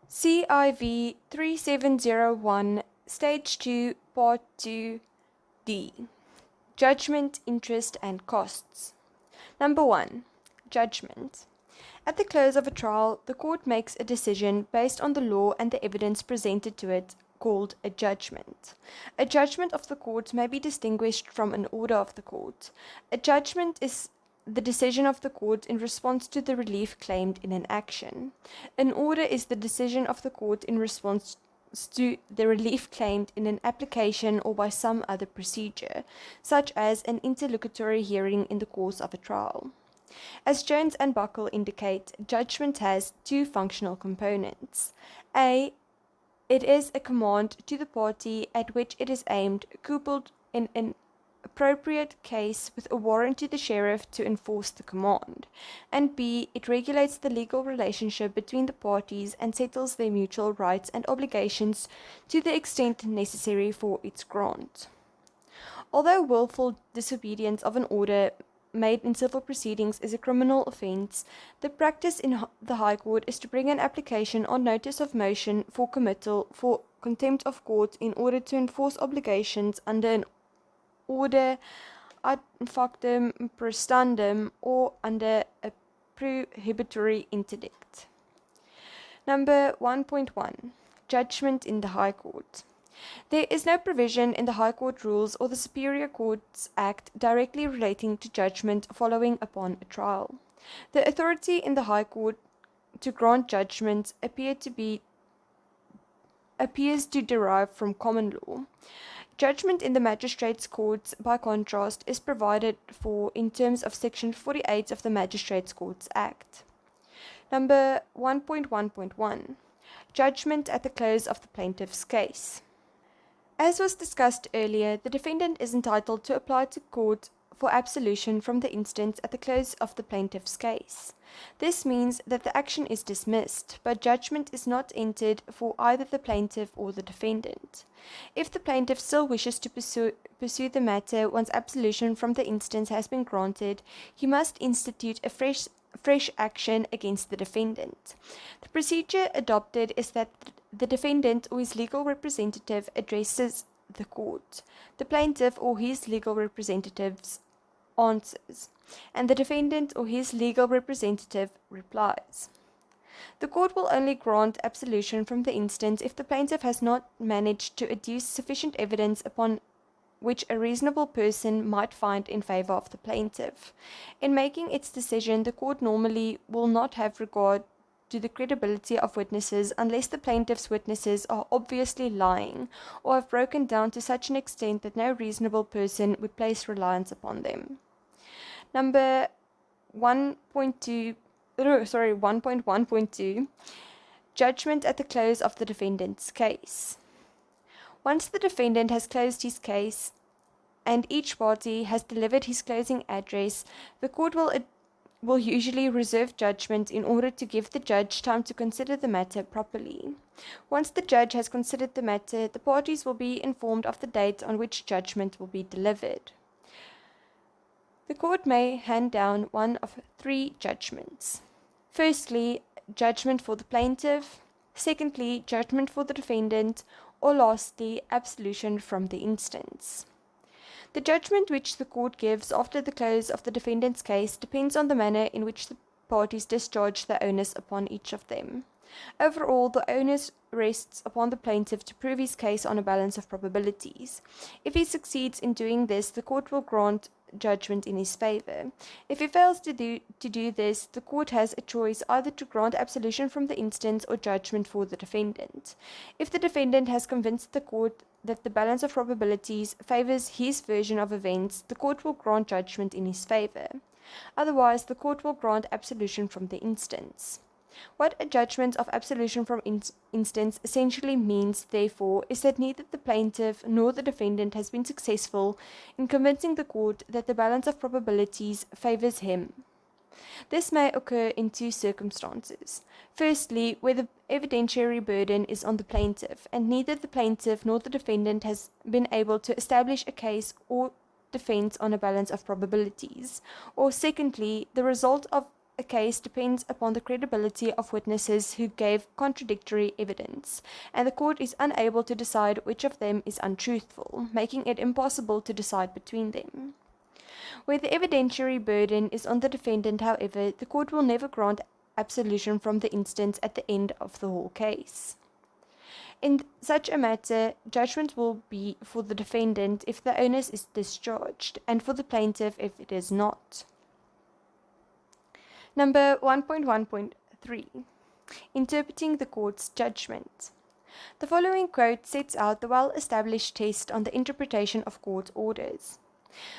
CIV3701, Stage 2, Part 2D. Judgment, Interest, and Costs. Number 1. Judgment. At the close of a trial, the court makes a decision based on the law and the evidence presented to it, called a judgment. A judgment of the court may be distinguished from an order of the court. A judgment is the decision of the court in response to the relief claimed in an action. An order is the decision of the court in response to the relief claimed in an application or by some other procedure, such as an interlocutory hearing in the course of a trial. As Jones and Buckle indicate, judgment has two functional components. A. It is a command to the party at which it is aimed, coupled in an appropriate case with a warrant to the sheriff to enforce the command. And B. It regulates the legal relationship between the parties and settles their mutual rights and obligations to the extent necessary for its grant. Although willful disobedience of an order made in civil proceedings is a criminal offence, the practice in the High Court is to bring an application on notice of motion for committal for contempt of court in order to enforce obligations under an order ad factum prestandum or under a prohibitory interdict. Number 1.1. Judgment in the High Court. There is no provision in the High Court rules or the Superior Courts Act directly relating to judgment following upon a trial. The authority in the High Court to grant judgments appears to derive from common law. Judgment in the Magistrates' Courts, by contrast, is provided for in terms of Section 48 of the Magistrates' Courts Act. Number 1.1.1. Judgment at the close of the plaintiff's case. As was discussed earlier, the defendant is entitled to apply to court for absolution from the instance at the close of the plaintiff's case. This means that the action is dismissed, but judgment is not entered for either the plaintiff or the defendant. If the plaintiff still wishes to pursue the matter once absolution from the instance has been granted, he must institute a fresh action against the defendant. The procedure adopted is that the defendant or his legal representative addresses the court. The plaintiff or his legal representatives answers, and the defendant or his legal representative replies. The court will only grant absolution from the instance if the plaintiff has not managed to adduce sufficient evidence upon which a reasonable person might find in favor of the plaintiff. In making its decision, the court normally will not have regard to the credibility of witnesses unless the plaintiff's witnesses are obviously lying or have broken down to such an extent that no reasonable person would place reliance upon them. Number 1.1.2. Judgment at the close of the defendant's case. Once the defendant has closed his case and each party has delivered his closing address, the court will usually reserve judgment in order to give the judge time to consider the matter properly. Once the judge has considered the matter, the parties will be informed of the date on which judgment will be delivered. The court may hand down one of three judgments. Firstly, judgment for the plaintiff. Secondly, judgment for the defendant. Or lastly, absolution from the instance. The judgment which the court gives after the close of the defendant's case depends on the manner in which the parties discharge the onus upon each of them. Overall, the onus rests upon the plaintiff to prove his case on a balance of probabilities. If he succeeds in doing this, the court will grant judgment in his favor. If he fails to do this, the court has a choice either to grant absolution from the instance or judgment for the defendant. If the defendant has convinced the court that the balance of probabilities favors his version of events, the court will grant judgment in his favor. Otherwise, the court will grant absolution from the instance. What a judgment of absolution from instance essentially means, therefore, is that neither the plaintiff nor the defendant has been successful in convincing the court that the balance of probabilities favors him. This may occur in two circumstances. Firstly, where the evidentiary burden is on the plaintiff, and neither the plaintiff nor the defendant has been able to establish a case or defense on a balance of probabilities. Or secondly, the result of a case depends upon the credibility of witnesses who gave contradictory evidence, and the court is unable to decide which of them is untruthful, making it impossible to decide between them. Where the evidentiary burden is on the defendant, however, the court will never grant absolution from the instance at the end of the whole case. In such a matter, judgment will be for the defendant if the onus is discharged, and for the plaintiff if it is not. Number 1.1.3. Interpreting the court's judgment. The following quote sets out the well-established test on the interpretation of court orders.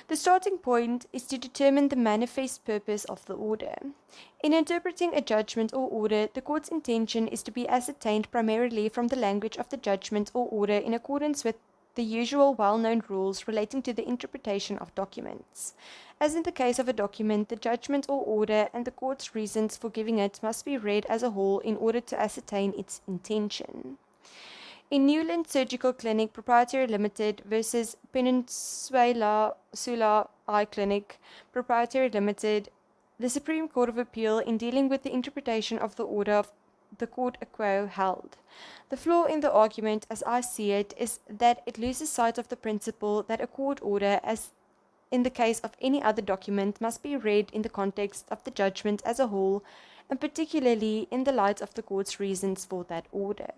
The starting point is to determine the manifest purpose of the order. In interpreting a judgment or order, the court's intention is to be ascertained primarily from the language of the judgment or order in accordance with the usual well-known rules relating to the interpretation of documents. As in the case of a document, the judgment or order and the court's reasons for giving it must be read as a whole in order to ascertain its intention. In Newland Surgical Clinic Proprietary Limited versus Peninsula Eye Clinic Proprietary Limited, the Supreme Court of Appeal, in dealing with the interpretation of the order of the court a quo, held. The flaw in the argument, as I see it, is that it loses sight of the principle that a court order, as in the case of any other document, must be read in the context of the judgment as a whole, and particularly in the light of the court's reasons for that order.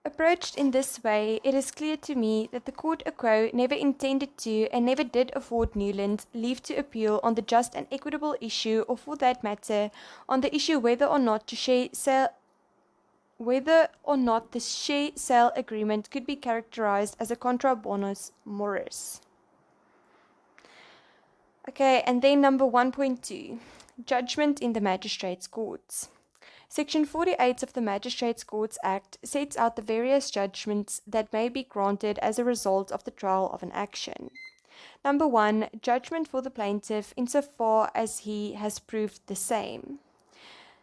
Approached in this way, it is clear to me that the court a quo never intended to and never did afford Newland leave to appeal on the just and equitable issue, or for that matter, on the issue whether or not the share sale agreement could be characterized as a contra bonus mores. Okay, and then number 1.2, judgment in the magistrates' courts. Section 48 of the Magistrates Courts Act sets out the various judgments that may be granted as a result of the trial of an action. Number 1, judgment for the plaintiff insofar as he has proved the same.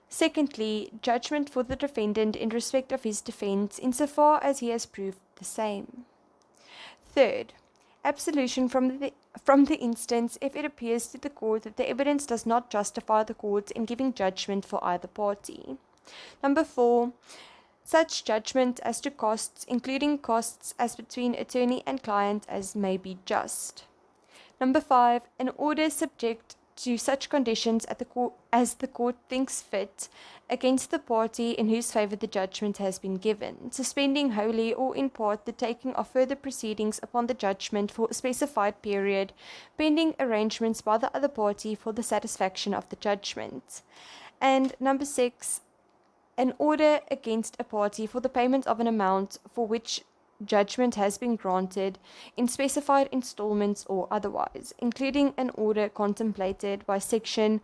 Secondly, judgment for the defendant in respect of his defense insofar as he has proved the same. Third, absolution from the instance if it appears to the court that the evidence does not justify the court in giving judgment for either party. Number 4, such judgment as to costs, including costs as between attorney and client as may be just. Number 5, an order subject to such conditions as the court thinks fit against the party in whose favor the judgment has been given, suspending wholly or in part the taking of further proceedings upon the judgment for a specified period, pending arrangements by the other party for the satisfaction of the judgment. And number 6, an order against a party for the payment of an amount for which judgment has been granted in specified installments or otherwise, including an order contemplated by Section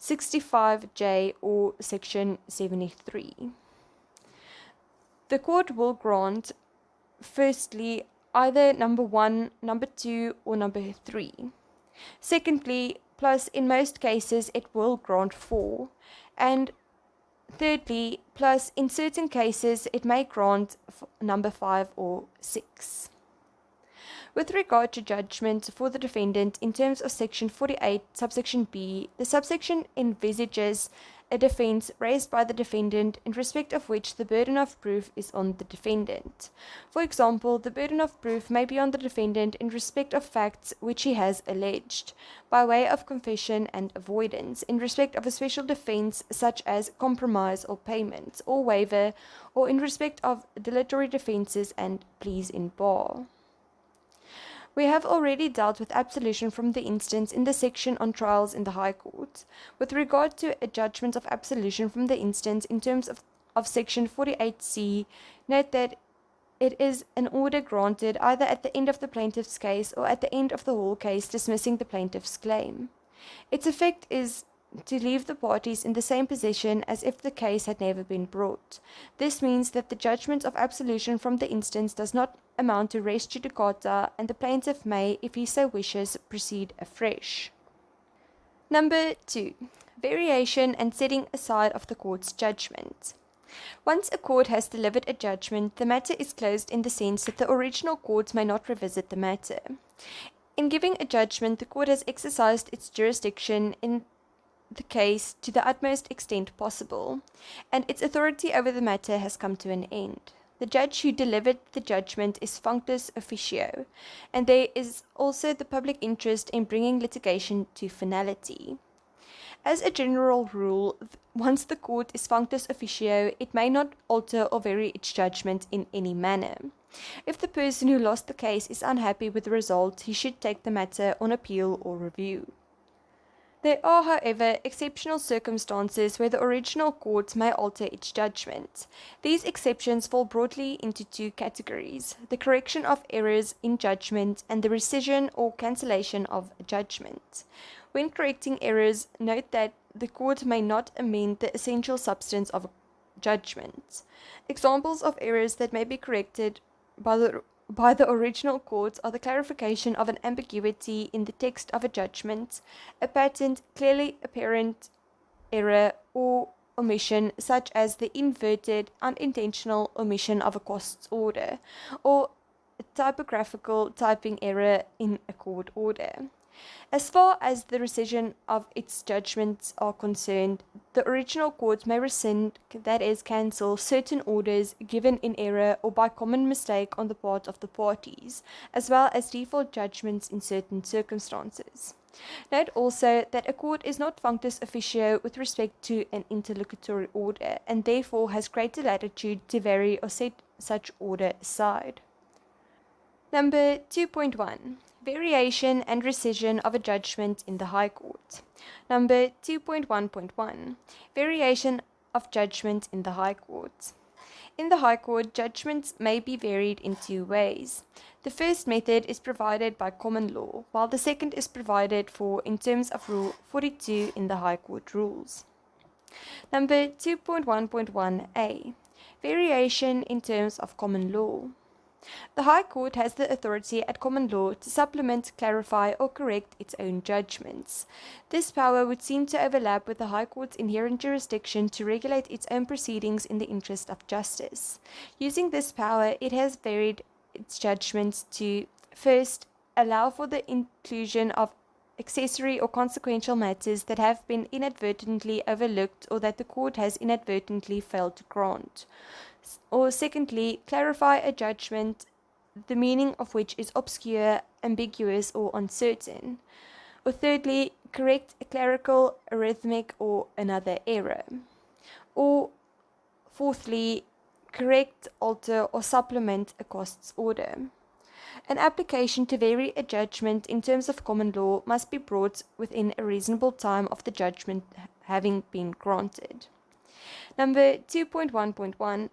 65J or Section 73. The court will grant, firstly, either number 1, number 2, or number 3. Secondly, plus in most cases it will grant 4. And thirdly, plus in certain cases it may grant number 5 or 6. With regard to judgment for the defendant in terms of Section 48, subsection B, the subsection envisages a defense raised by the defendant in respect of which the burden of proof is on the defendant. For example, the burden of proof may be on the defendant in respect of facts which he has alleged, by way of confession and avoidance, in respect of a special defense such as compromise or payment, or waiver, or in respect of dilatory defenses and pleas in bar. We have already dealt with absolution from the instance in the section on trials in the High Court. With regard to a judgment of absolution from the instance in terms of Section 48C, note that it is an order granted either at the end of the plaintiff's case or at the end of the whole case dismissing the plaintiff's claim. Its effect is to leave the parties in the same position as if the case had never been brought. This means that the judgment of absolution from the instance does not amount to res judicata, and the plaintiff may, if he so wishes, proceed afresh. Number 2. Variation and setting aside of the court's judgment. Once a court has delivered a judgment, the matter is closed in the sense that the original court may not revisit the matter. In giving a judgment, the court has exercised its jurisdiction in the case to the utmost extent possible, and its authority over the matter has come to an end. The judge who delivered the judgment is functus officio, and there is also the public interest in bringing litigation to finality. As a general rule, once the court is functus officio, it may not alter or vary its judgment in any manner. If the person who lost the case is unhappy with the result, he should take the matter on appeal or review. There are, however, exceptional circumstances where the original court may alter its judgment. These exceptions fall broadly into two categories: the correction of errors in judgment and the rescission or cancellation of a judgment. When correcting errors, note that the court may not amend the essential substance of a judgment. Examples of errors that may be corrected by the original court are the clarification of an ambiguity in the text of a judgment, a patent, clearly apparent error or omission, such as the inverted, unintentional omission of a costs order, or a typographical typing error in a court order. As far as the rescission of its judgments are concerned, the original court may rescind, that is, cancel, certain orders given in error or by common mistake on the part of the parties, as well as default judgments in certain circumstances. Note also that a court is not functus officio with respect to an interlocutory order, and therefore has greater latitude to vary or set such order aside. Number 2.1. Variation and rescission of a judgment in the High Court. Number 2.1.1. Variation of judgment in the High Court. In the High Court, judgments may be varied in two ways. The first method is provided by common law, while the second is provided for in terms of Rule 42 in the High Court rules. Number 2.1.1a. Variation in terms of common law. The High Court has the authority at common law to supplement, clarify, or correct its own judgments. This power would seem to overlap with the High Court's inherent jurisdiction to regulate its own proceedings in the interest of justice. Using this power, it has varied its judgments to, first, allow for the inclusion of accessory or consequential matters that have been inadvertently overlooked or that the court has inadvertently failed to grant. Or secondly, clarify a judgment, the meaning of which is obscure, ambiguous, or uncertain. Or thirdly, correct a clerical, arithmetic, or another error. Or fourthly, correct, alter, or supplement a costs order. An application to vary a judgment in terms of common law must be brought within a reasonable time of the judgment having been granted. Number 2.1.1b.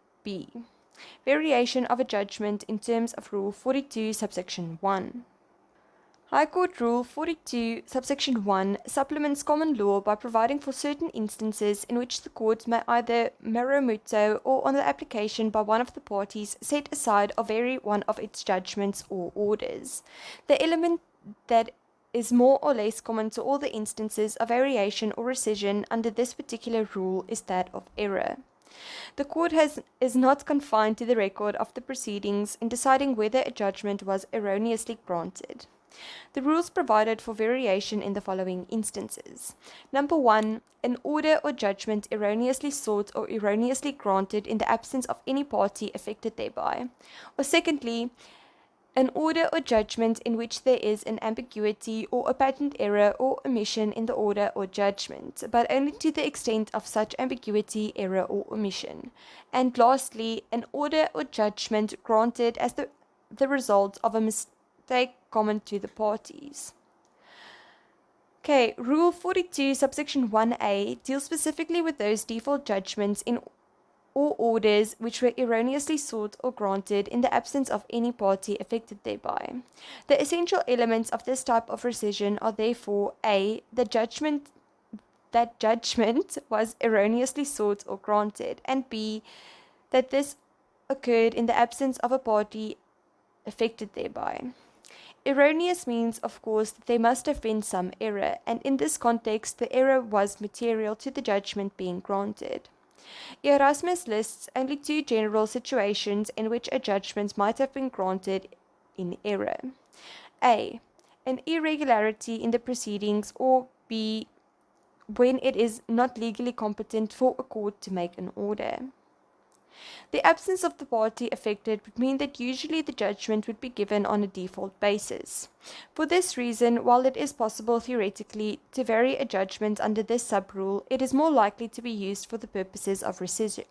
Variation of a judgment in terms of Rule 42, subsection 1. High Court Rule 42, subsection 1 supplements common law by providing for certain instances in which the court may either mero motu or on the application by one of the parties set aside or vary one of its judgments or orders. The element that is more or less common to all the instances of variation or rescission under this particular rule is that of error. The court is not confined to the record of the proceedings in deciding whether a judgment was erroneously granted. The rules provided for variation in the following instances. Number 1, an order or judgment erroneously sought or erroneously granted in the absence of any party affected thereby. Or secondly, an order or judgment in which there is an ambiguity or a patent error or omission in the order or judgment, but only to the extent of such ambiguity, error, or omission. And lastly, an order or judgment granted as the result of a mistake common to the parties. Okay, Rule 42, subsection 1a deals specifically with those default judgments in or orders which were erroneously sought or granted in the absence of any party affected thereby. The essential elements of this type of rescission are therefore a. That judgment was erroneously sought or granted, and b. That this occurred in the absence of a party affected thereby. Erroneous means, of course, that there must have been some error, and in this context the error was material to the judgment being granted. Erasmus lists only two general situations in which a judgment might have been granted in error. A. An irregularity in the proceedings, or b. when it is not legally competent for a court to make an order. The absence of the party affected would mean that usually the judgment would be given on a default basis. For this reason, while it is possible theoretically to vary a judgment under this sub-rule, it is more likely to be used for the purposes of rescission.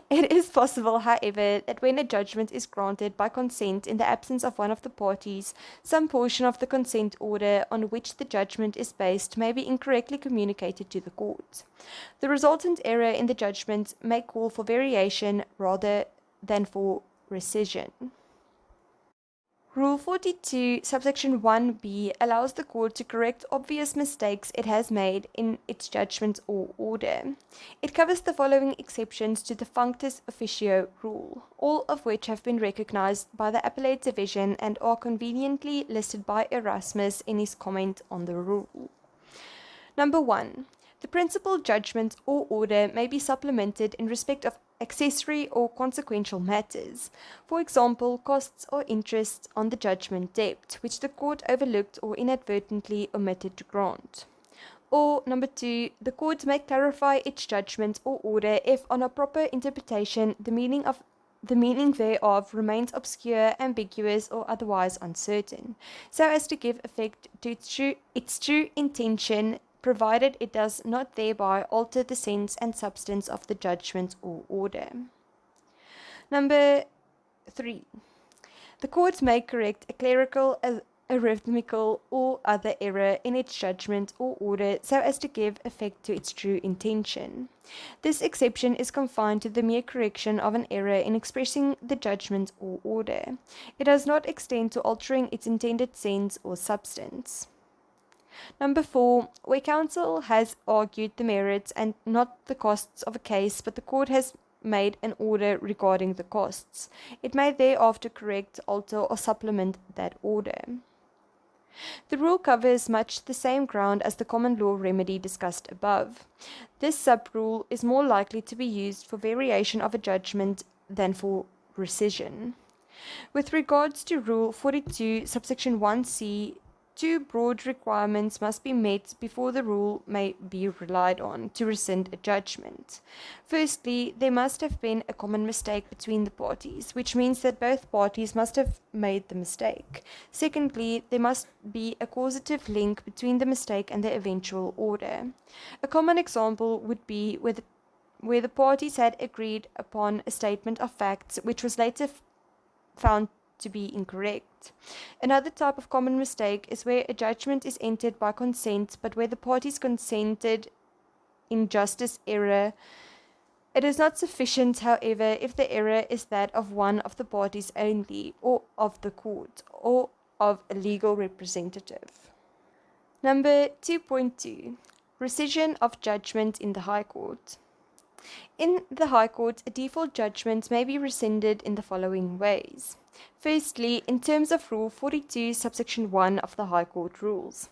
It is possible, however, that when a judgment is granted by consent in the absence of one of the parties, some portion of the consent order on which the judgment is based may be incorrectly communicated to the court. The resultant error in the judgment may call for variation rather than for rescission. Rule 42, subsection 1b allows the court to correct obvious mistakes it has made in its judgment or order. It covers the following exceptions to the functus officio rule, all of which have been recognized by the Appellate Division and are conveniently listed by Erasmus in his comment on the rule. Number 1. The principal judgment or order may be supplemented in respect of accessory or consequential matters, for example, costs or interest on the judgment debt, which the court overlooked or inadvertently omitted to grant. Or, number 2, the court may clarify its judgment or order if, on a proper interpretation, the meaning thereof remains obscure, ambiguous, or otherwise uncertain, so as to give effect to its true intention, provided it does not thereby alter the sense and substance of the judgment or order. Number 3. The court may correct a clerical, arithmetical, or other error in its judgment or order so as to give effect to its true intention. This exception is confined to the mere correction of an error in expressing the judgment or order. It does not extend to altering its intended sense or substance. Number 4, where counsel has argued the merits and not the costs of a case, but the court has made an order regarding the costs, it may thereafter correct, alter, or supplement that order. The rule covers much the same ground as the common law remedy discussed above. This sub-rule is more likely to be used for variation of a judgment than for rescission. With regards to Rule 42, subsection 1c, 2 broad requirements must be met before the rule may be relied on to rescind a judgment. Firstly, there must have been a common mistake between the parties, which means that both parties must have made the mistake. Secondly, there must be a causative link between the mistake and the eventual order. A common example would be where the parties had agreed upon a statement of facts which was later found to be incorrect. Another type of common mistake is where a judgment is entered by consent, but where the parties consented in justice error. It is not sufficient, however, if the error is that of one of the parties only, or of the court, or of a legal representative. Number 2.2. Rescission of judgment in the High Court. In the High Court, a default judgment may be rescinded in the following ways. Firstly, in terms of Rule 42, subsection 1 of the High Court rules.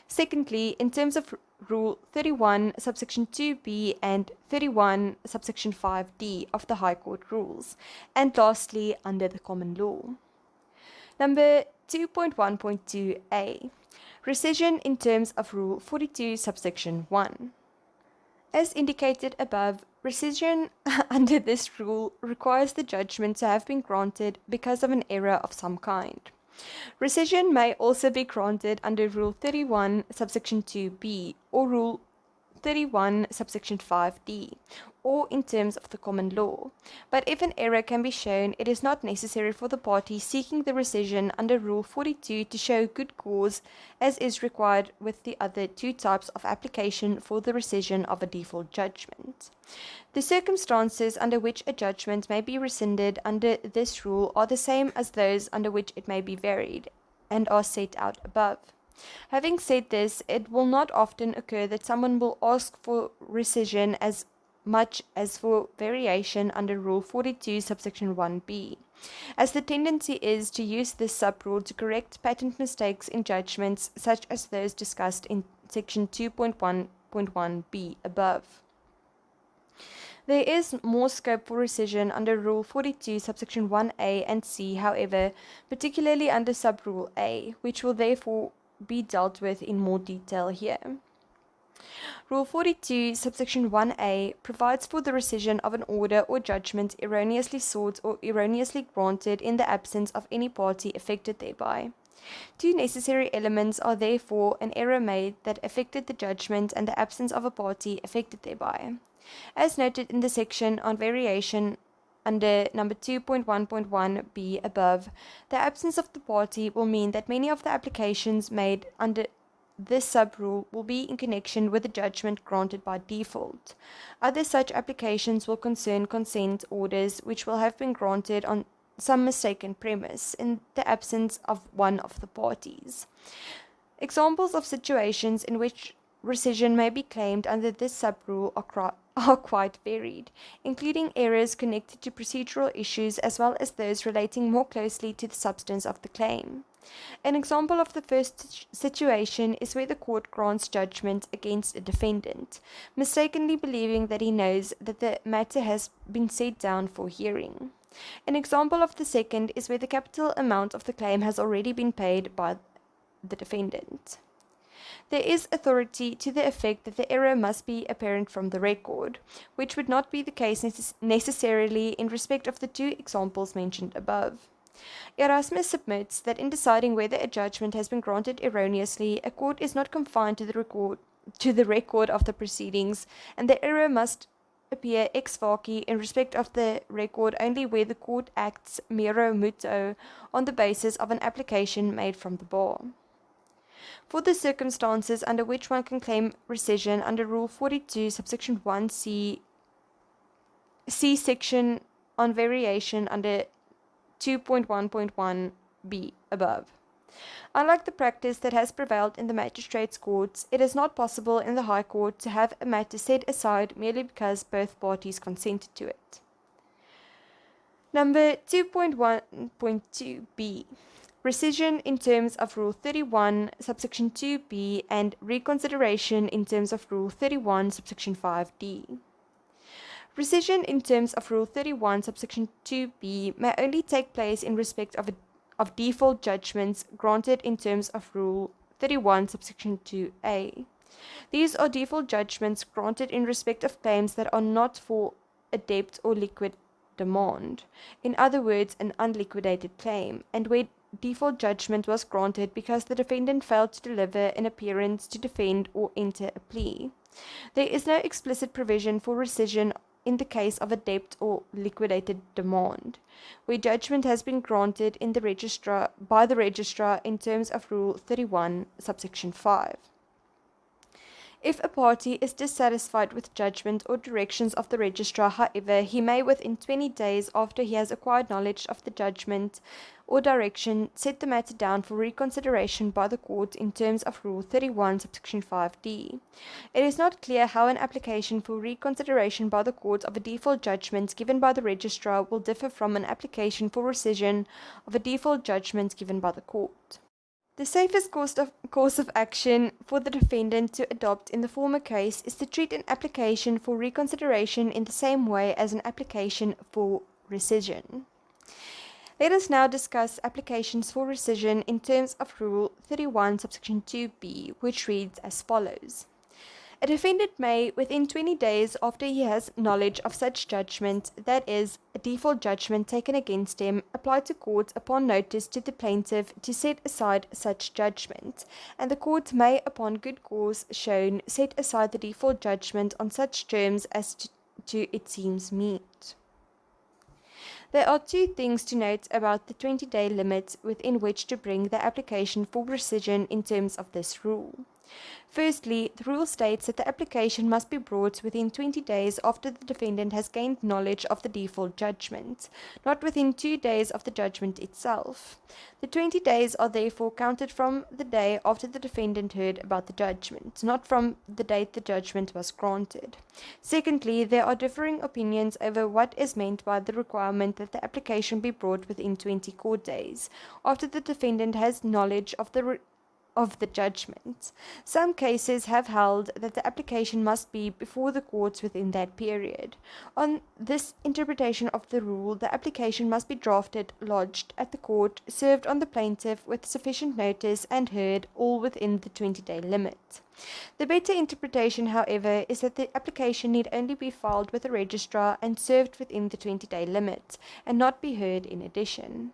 Secondly, in terms of Rule 31, subsection 2b and 31, subsection 5d of the High Court rules. And lastly, under the common law. Number 2.1.2a. Rescission in terms of Rule 42, subsection 1. As indicated above, rescission under this rule requires the judgment to have been granted because of an error of some kind. Rescission may also be granted under Rule 31, subsection 2b, or Rule 31, subsection 5d, or in terms of the common law. But if an error can be shown, it is not necessary for the party seeking the rescission under Rule 42 to show good cause, as is required with the other 2 types of application for the rescission of a default judgment. The circumstances under which a judgment may be rescinded under this rule are the same as those under which it may be varied, and are set out above. Having said this, it will not often occur that someone will ask for rescission as much as for variation under Rule 42, subsection 1b, as the tendency is to use this sub-rule to correct patent mistakes in judgments such as those discussed in section 2.1.1b above. There is more scope for rescission under Rule 42, subsection 1a and c, however, particularly under sub-rule a, which will therefore be dealt with in more detail here. Rule 42, subsection 1a, provides for the rescission of an order or judgment erroneously sought or erroneously granted in the absence of any party affected thereby. Two necessary elements are therefore an error made that affected the judgment and the absence of a party affected thereby. As noted in the section on variation under number 2.1.1b above, the absence of the party will mean that many of the applications made under this sub-rule will be in connection with the judgment granted by default. Other such applications will concern consent orders which will have been granted on some mistaken premise in the absence of one of the parties. Examples of situations in which rescission may be claimed under this sub-rule are quite varied, including errors connected to procedural issues as well as those relating more closely to the substance of the claim. An example of the first situation is where the court grants judgment against a defendant, mistakenly believing that he knows that the matter has been set down for hearing. An example of the second is where the capital amount of the claim has already been paid by the defendant. There is authority to the effect that the error must be apparent from the record, which would not be the case necessarily in respect of the two examples mentioned above. Erasmus submits that in deciding whether a judgment has been granted erroneously, a court is not confined to the record of the proceedings, and the error must appear ex facie in respect of the record only where the court acts mero mutuo on the basis of an application made from the bar. For the circumstances under which one can claim rescission under Rule 42, subsection 1c, see section on variation under 2.1.1b above. Unlike the practice that has prevailed in the magistrates' courts, it is not possible in the High Court to have a matter set aside merely because both parties consented to it. Number 2.1.2b. Rescission in terms of Rule 31, subsection 2b, and reconsideration in terms of Rule 31, subsection 5d. Rescission in terms of Rule 31, subsection 2b, may only take place in respect of default judgments granted in terms of Rule 31, subsection 2a. These are default judgments granted in respect of claims that are not for a debt or liquid demand, in other words, an unliquidated claim, and where default judgment was granted because the defendant failed to deliver an appearance to defend or enter a plea. There is no explicit provision for rescission in the case of a debt or liquidated demand, where judgment has been granted by the registrar in terms of Rule 31, subsection 5. If a party is dissatisfied with judgment or directions of the registrar, however, he may within 20 days after he has acquired knowledge of the judgment or direction set the matter down for reconsideration by the court in terms of Rule 31, subsection 5d. It is not clear how an application for reconsideration by the court of a default judgment given by the registrar will differ from an application for rescission of a default judgment given by the court. The safest course of action for the defendant to adopt in the former case is to treat an application for reconsideration in the same way as an application for rescission. Let us now discuss applications for rescission in terms of Rule 31, subsection 2b, which reads as follows. A defendant may, within 20 days after he has knowledge of such judgment, that is, a default judgment taken against him, apply to court upon notice to the plaintiff to set aside such judgment, and the court may, upon good cause shown, set aside the default judgment on such terms as to it seems meet. There are two things to note about the 20-day limit within which to bring the application for rescission in terms of this rule. Firstly, the rule states that the application must be brought within 20 days after the defendant has gained knowledge of the default judgment, not within 2 days of the judgment itself. The 20 days are therefore counted from the day after the defendant heard about the judgment, not from the date the judgment was granted. Secondly, there are differing opinions over what is meant by the requirement that the application be brought within 20 court days, after the defendant has knowledge of the of the judgment. Some cases have held that the application must be before the courts within that period. On this interpretation of the rule, the application must be drafted, lodged at the court, served on the plaintiff with sufficient notice, and heard all within the 20-day limit. The better interpretation, however, is that the application need only be filed with the registrar and served within the 20-day limit, and not be heard in addition.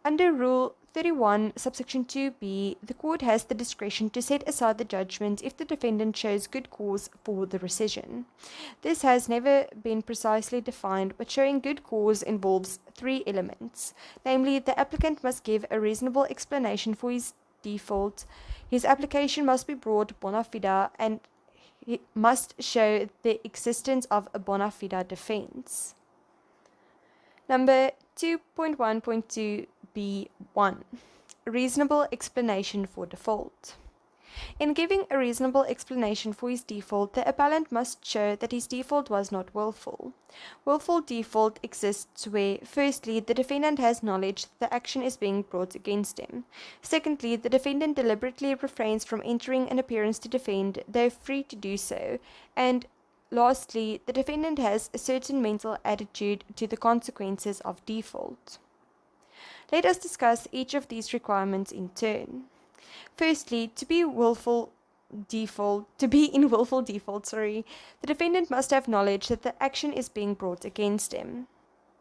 Under Rule 31, subsection 2b, the court has the discretion to set aside the judgment if the defendant shows good cause for the rescission. This has never been precisely defined, but showing good cause involves 3 elements. Namely, the applicant must give a reasonable explanation for his default, his application must be brought bona fide, and he must show the existence of a bona fide defense. Number 2.1.2b1. Reasonable explanation for default. In giving a reasonable explanation for his default, the appellant must show that his default was not willful. Willful default exists where, firstly, the defendant has knowledge that the action is being brought against him. Secondly, the defendant deliberately refrains from entering an appearance to defend, though free to do so. And lastly, the defendant has a certain mental attitude to the consequences of default. Let us discuss each of these requirements in turn. Firstly, to be in willful default, the defendant must have knowledge that the action is being brought against him.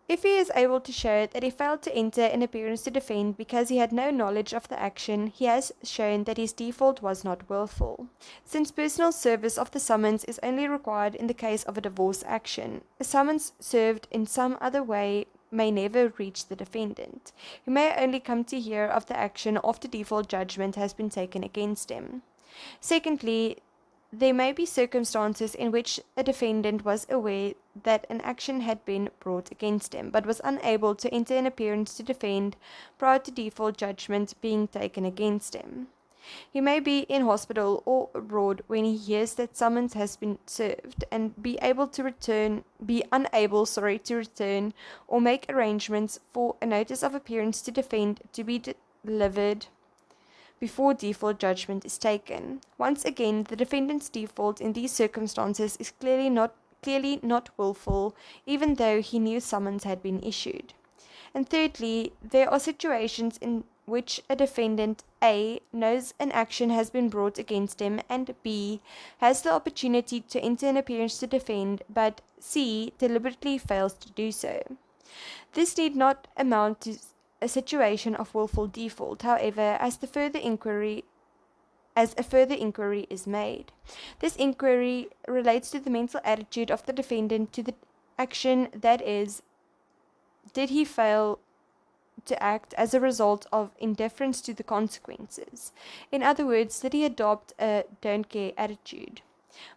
If he is able to show that he failed to enter an appearance to defend because he had no knowledge of the action, he has shown that his default was not willful. Since personal service of the summons is only required in the case of a divorce action, a summons served in some other way may never reach the defendant. He may only come to hear of the action after default judgment has been taken against him. Secondly, there may be circumstances in which a defendant was aware that an action had been brought against him, but was unable to enter an appearance to defend prior to default judgment being taken against him. He may be in hospital or abroad when he hears that summons has been served, and be unable to return, or make arrangements for a notice of appearance to defend to be delivered before default judgment is taken. Once again, the defendant's default in these circumstances is clearly not willful, even though he knew summons had been issued. And thirdly, there are situations in which a defendant A knows an action has been brought against him, and B has the opportunity to enter an appearance to defend, but C deliberately fails to do so. This need not amount to a situation of willful default, however, as a further inquiry is made. This inquiry relates to the mental attitude of the defendant to the action, that is, did he fail to act as a result of indifference to the consequences? In other words, did he adopt a don't care attitude?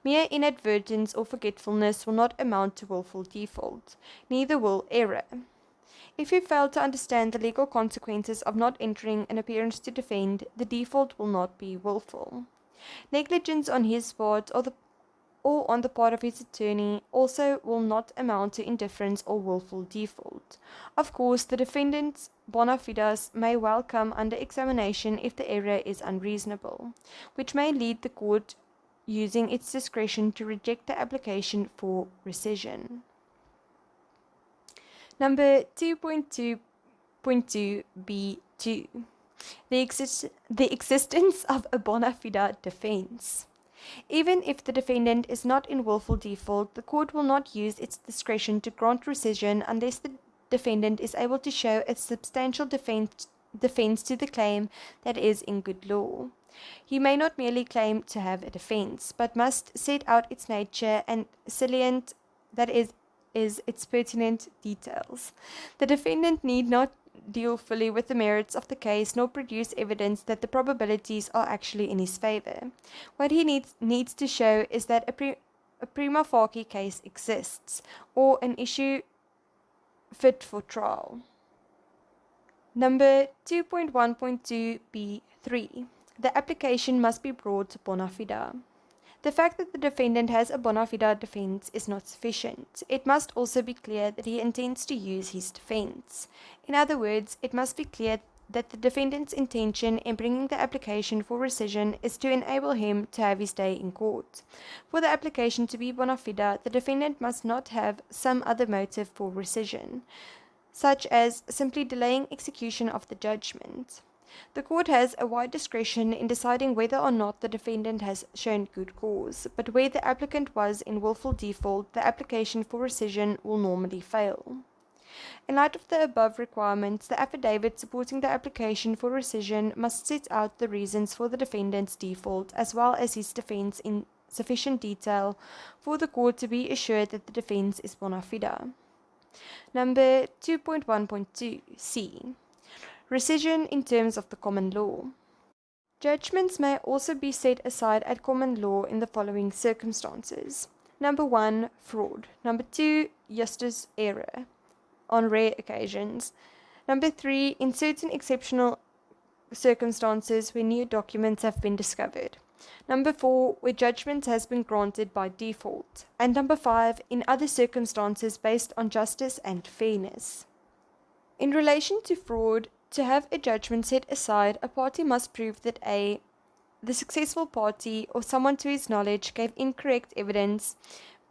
Mere inadvertence or forgetfulness will not amount to willful default, neither will error. If he failed to understand the legal consequences of not entering an appearance to defend, the default will not be willful. Negligence on his part or on the part of his attorney also will not amount to indifference or willful default. Of course, the defendant's bona fides may well come under examination if the error is unreasonable, which may lead the court using its discretion to reject the application for rescission. Number 2.2.2b2. The existence of a bona fide defense. Even if the defendant is not in willful default, the court will not use its discretion to grant rescission unless the defendant is able to show a substantial defense to the claim that is in good law. He may not merely claim to have a defense, but must set out its nature and salient, that is its pertinent details. The defendant need not deal fully with the merits of the case nor produce evidence that the probabilities are actually in his favor. What he needs to show is that a prima facie case exists, or an issue fit for trial. Number 2.1.2b3. The application must be brought bona fide. The fact that the defendant has a bona fide defense is not sufficient. It must also be clear that he intends to use his defense. In other words, it must be clear that the defendant's intention in bringing the application for rescission is to enable him to have his day in court. For the application to be bona fide, the defendant must not have some other motive for rescission, such as simply delaying execution of the judgment. The court has a wide discretion in deciding whether or not the defendant has shown good cause, but where the applicant was in willful default, the application for rescission will normally fail. In light of the above requirements, the affidavit supporting the application for rescission must set out the reasons for the defendant's default as well as his defense in sufficient detail for the court to be assured that the defense is bona fide. Number 2.1.2 C. Rescission in terms of the common law. Judgments may also be set aside at common law in the following circumstances. Number 1, fraud. Number 2, justice error, on rare occasions. Number 3, in certain exceptional circumstances where new documents have been discovered. Number 4, where judgment has been granted by default. And number 5, in other circumstances based on justice and fairness. In relation to fraud, to have a judgment set aside, a party must prove that A, the successful party or someone to his knowledge gave incorrect evidence,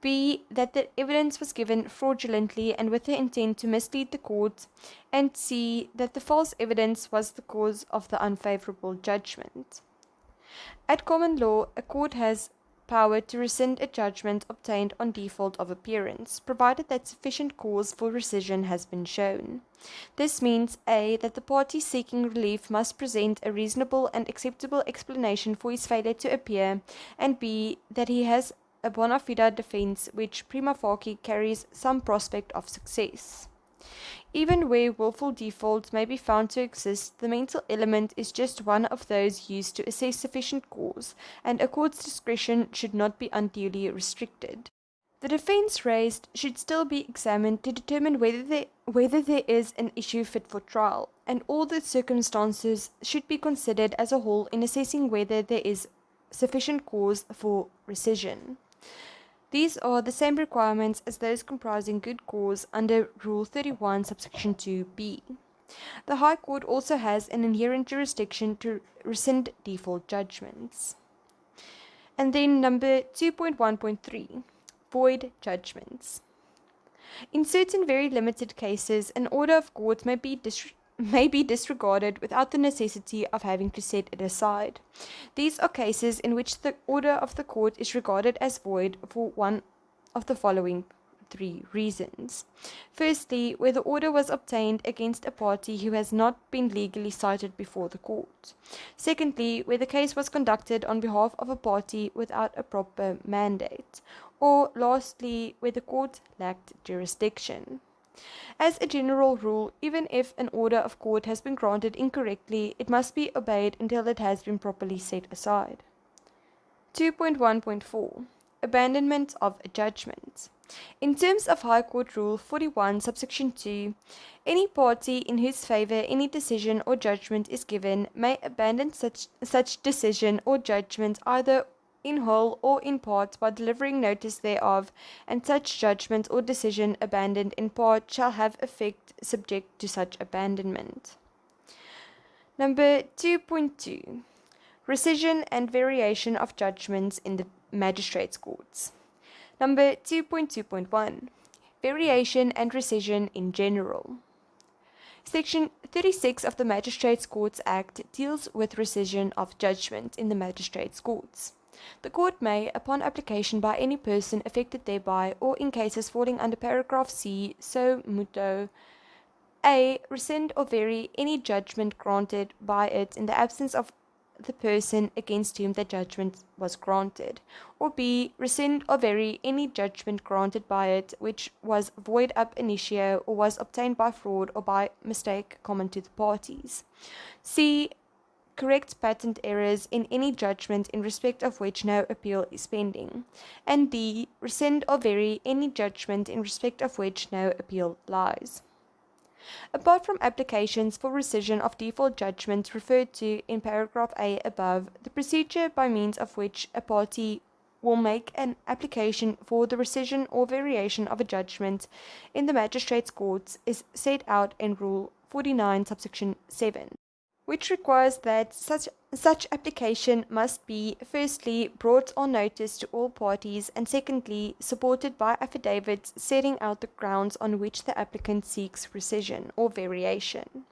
B, that the evidence was given fraudulently and with the intent to mislead the court, and C, that the false evidence was the cause of the unfavorable judgment. At common law, a court has power to rescind a judgment obtained on default of appearance, provided that sufficient cause for rescission has been shown. This means A, that the party seeking relief must present a reasonable and acceptable explanation for his failure to appear, and B, that he has a bona fide defense which prima facie carries some prospect of success. Even where willful default may be found to exist, the mental element is just one of those used to assess sufficient cause, and a court's discretion should not be unduly restricted. The defense raised should still be examined to determine whether there is an issue fit for trial, and all the circumstances should be considered as a whole in assessing whether there is sufficient cause for rescission. These are the same requirements as those comprising good cause under Rule 31, subsection 2b. The High Court also has an inherent jurisdiction to rescind default judgments. And then number 2.1.3, void judgments. In certain very limited cases, an order of court may be disregarded without the necessity of having to set it aside. These are cases in which the order of the court is regarded as void for one of the following 3 reasons. Firstly, where the order was obtained against a party who has not been legally cited before the court. Secondly, where the case was conducted on behalf of a party without a proper mandate. Or lastly, where the court lacked jurisdiction. As a general rule, even if an order of court has been granted incorrectly, it must be obeyed until it has been properly set aside. 2.1.4 Abandonment of a judgment. In terms of High Court Rule 41, subsection 2, any party in whose favor any decision or judgment is given may abandon such decision or judgment either in whole or in part by delivering notice thereof, and such judgment or decision abandoned in part shall have effect subject to such abandonment. Number 2.2 Rescission and variation of judgments in the magistrates' courts. Number 2.2.1 Variation and rescission in general. Section 36 of the Magistrates' Courts Act deals with rescission of judgment in the magistrates' courts. The court may, upon application by any person affected thereby, or in cases falling under paragraph C, so muto, A. Rescind or vary any judgment granted by it in the absence of the person against whom the judgment was granted, or B. Rescind or vary any judgment granted by it which was void ab initio or was obtained by fraud or by mistake common to the parties. C. Correct patent errors in any judgment in respect of which no appeal is pending, and D. Rescind or vary any judgment in respect of which no appeal lies. Apart from applications for rescission of default judgments referred to in paragraph A above, the procedure by means of which a party will make an application for the rescission or variation of a judgment in the magistrates' courts is set out in Rule 49, subsection 7. which requires that such application must be, firstly, brought on notice to all parties, and secondly, supported by affidavits setting out the grounds on which the applicant seeks rescission or variation.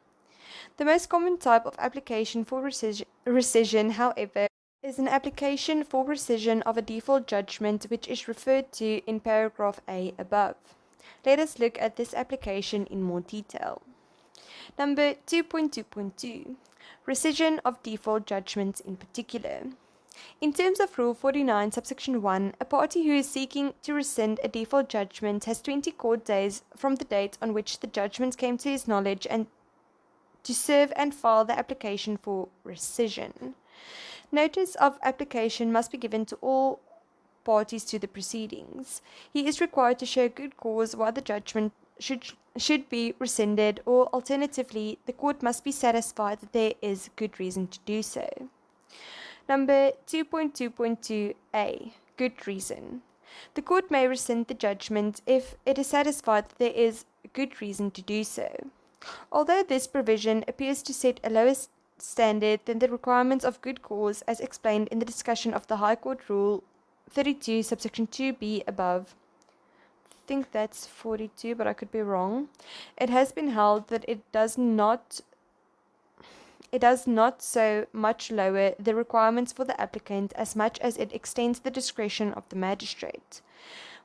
The most common type of application for rescission, however, is an application for rescission of a default judgment, which is referred to in paragraph A above. Let us look at this application in more detail. Number 2.2.2, rescission of default judgments in particular. In terms of Rule 49, subsection 1, a party who is seeking to rescind a default judgment has 20 court days from the date on which the judgment came to his knowledge and to serve and file the application for rescission. Notice of application must be given to all parties to the proceedings. He is required to show good cause why the judgment should be rescinded, or alternatively, the court must be satisfied that there is good reason to do so. Number 2.2.2a, good reason. The court may rescind the judgment if it is satisfied that there is good reason to do so. Although this provision appears to set a lower standard than the requirements of good cause as explained in the discussion of the High Court Rule 32, subsection 2b above, I think that's 42, but I could be wrong, it has been held that it does not so much lower the requirements for the applicant as much as it extends the discretion of the magistrate.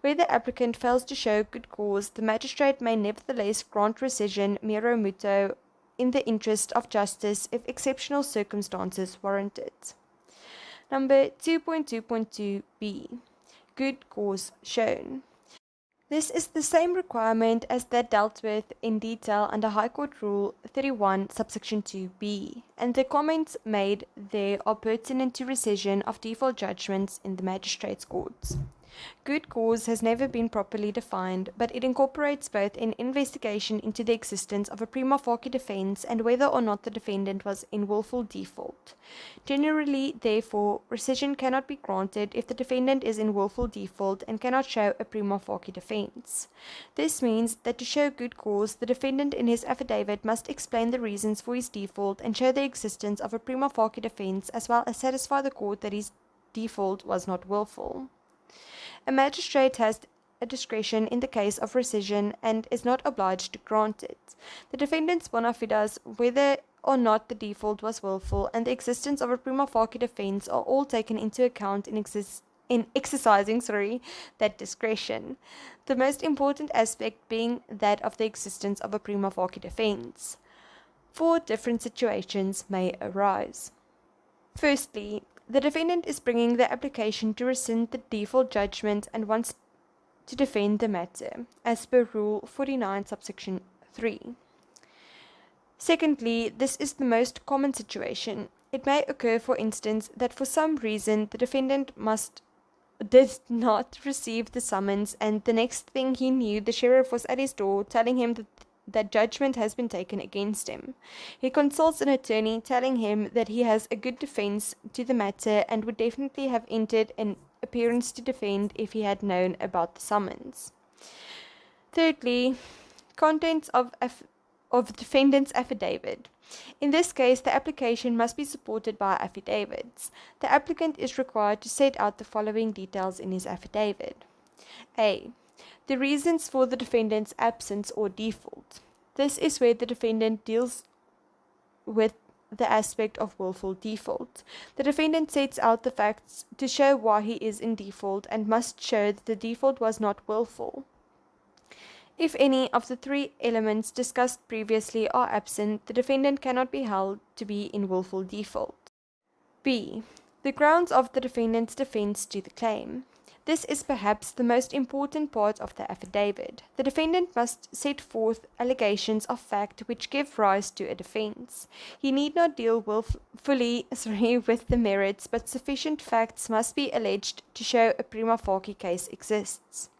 Where the applicant fails to show good cause, the magistrate may nevertheless grant rescission miro muto in the interest of justice if exceptional circumstances warrant it. Number 2.2.2b, good cause shown. This is the same requirement as that dealt with in detail under High Court Rule 31, subsection 2b, and the comments made there are pertinent to rescission of default judgments in the magistrates' courts. Good cause has never been properly defined, but it incorporates both an investigation into the existence of a prima facie defense and whether or not the defendant was in willful default. Generally, therefore, rescission cannot be granted if the defendant is in willful default and cannot show a prima facie defense. This means that to show good cause, the defendant in his affidavit must explain the reasons for his default and show the existence of a prima facie defense, as well as satisfy the court that his default was not willful. A magistrate has a discretion in the case of rescission and is not obliged to grant it. The defendant's bona fides, whether or not the default was willful, and the existence of a prima facie defense are all taken into account in exercising that discretion. The most important aspect being that of the existence of a prima facie defense. 4 different situations may arise. Firstly, the defendant is bringing the application to rescind the default judgment and wants to defend the matter, as per Rule 49, subsection 3. Secondly, this is the most common situation. It may occur, for instance, that for some reason the defendant did not receive the summons, and the next thing he knew, the sheriff was at his door telling him that judgment has been taken against him. He consults an attorney telling him that he has a good defense to the matter and would definitely have entered an appearance to defend if he had known about the summons. Thirdly, contents of defendant's affidavit. In this case, the application must be supported by affidavits. The applicant is required to set out the following details in his affidavit. A. The reasons for the defendant's absence or default. This is where the defendant deals with the aspect of willful default. The defendant sets out the facts to show why he is in default and must show that the default was not willful. If any of the 3 elements discussed previously are absent, the defendant cannot be held to be in willful default. B. The grounds of the defendant's defense to the claim. This is perhaps the most important part of the affidavit. The defendant must set forth allegations of fact which give rise to a defense. He need not deal fully with the merits, but sufficient facts must be alleged to show a prima facie case exists.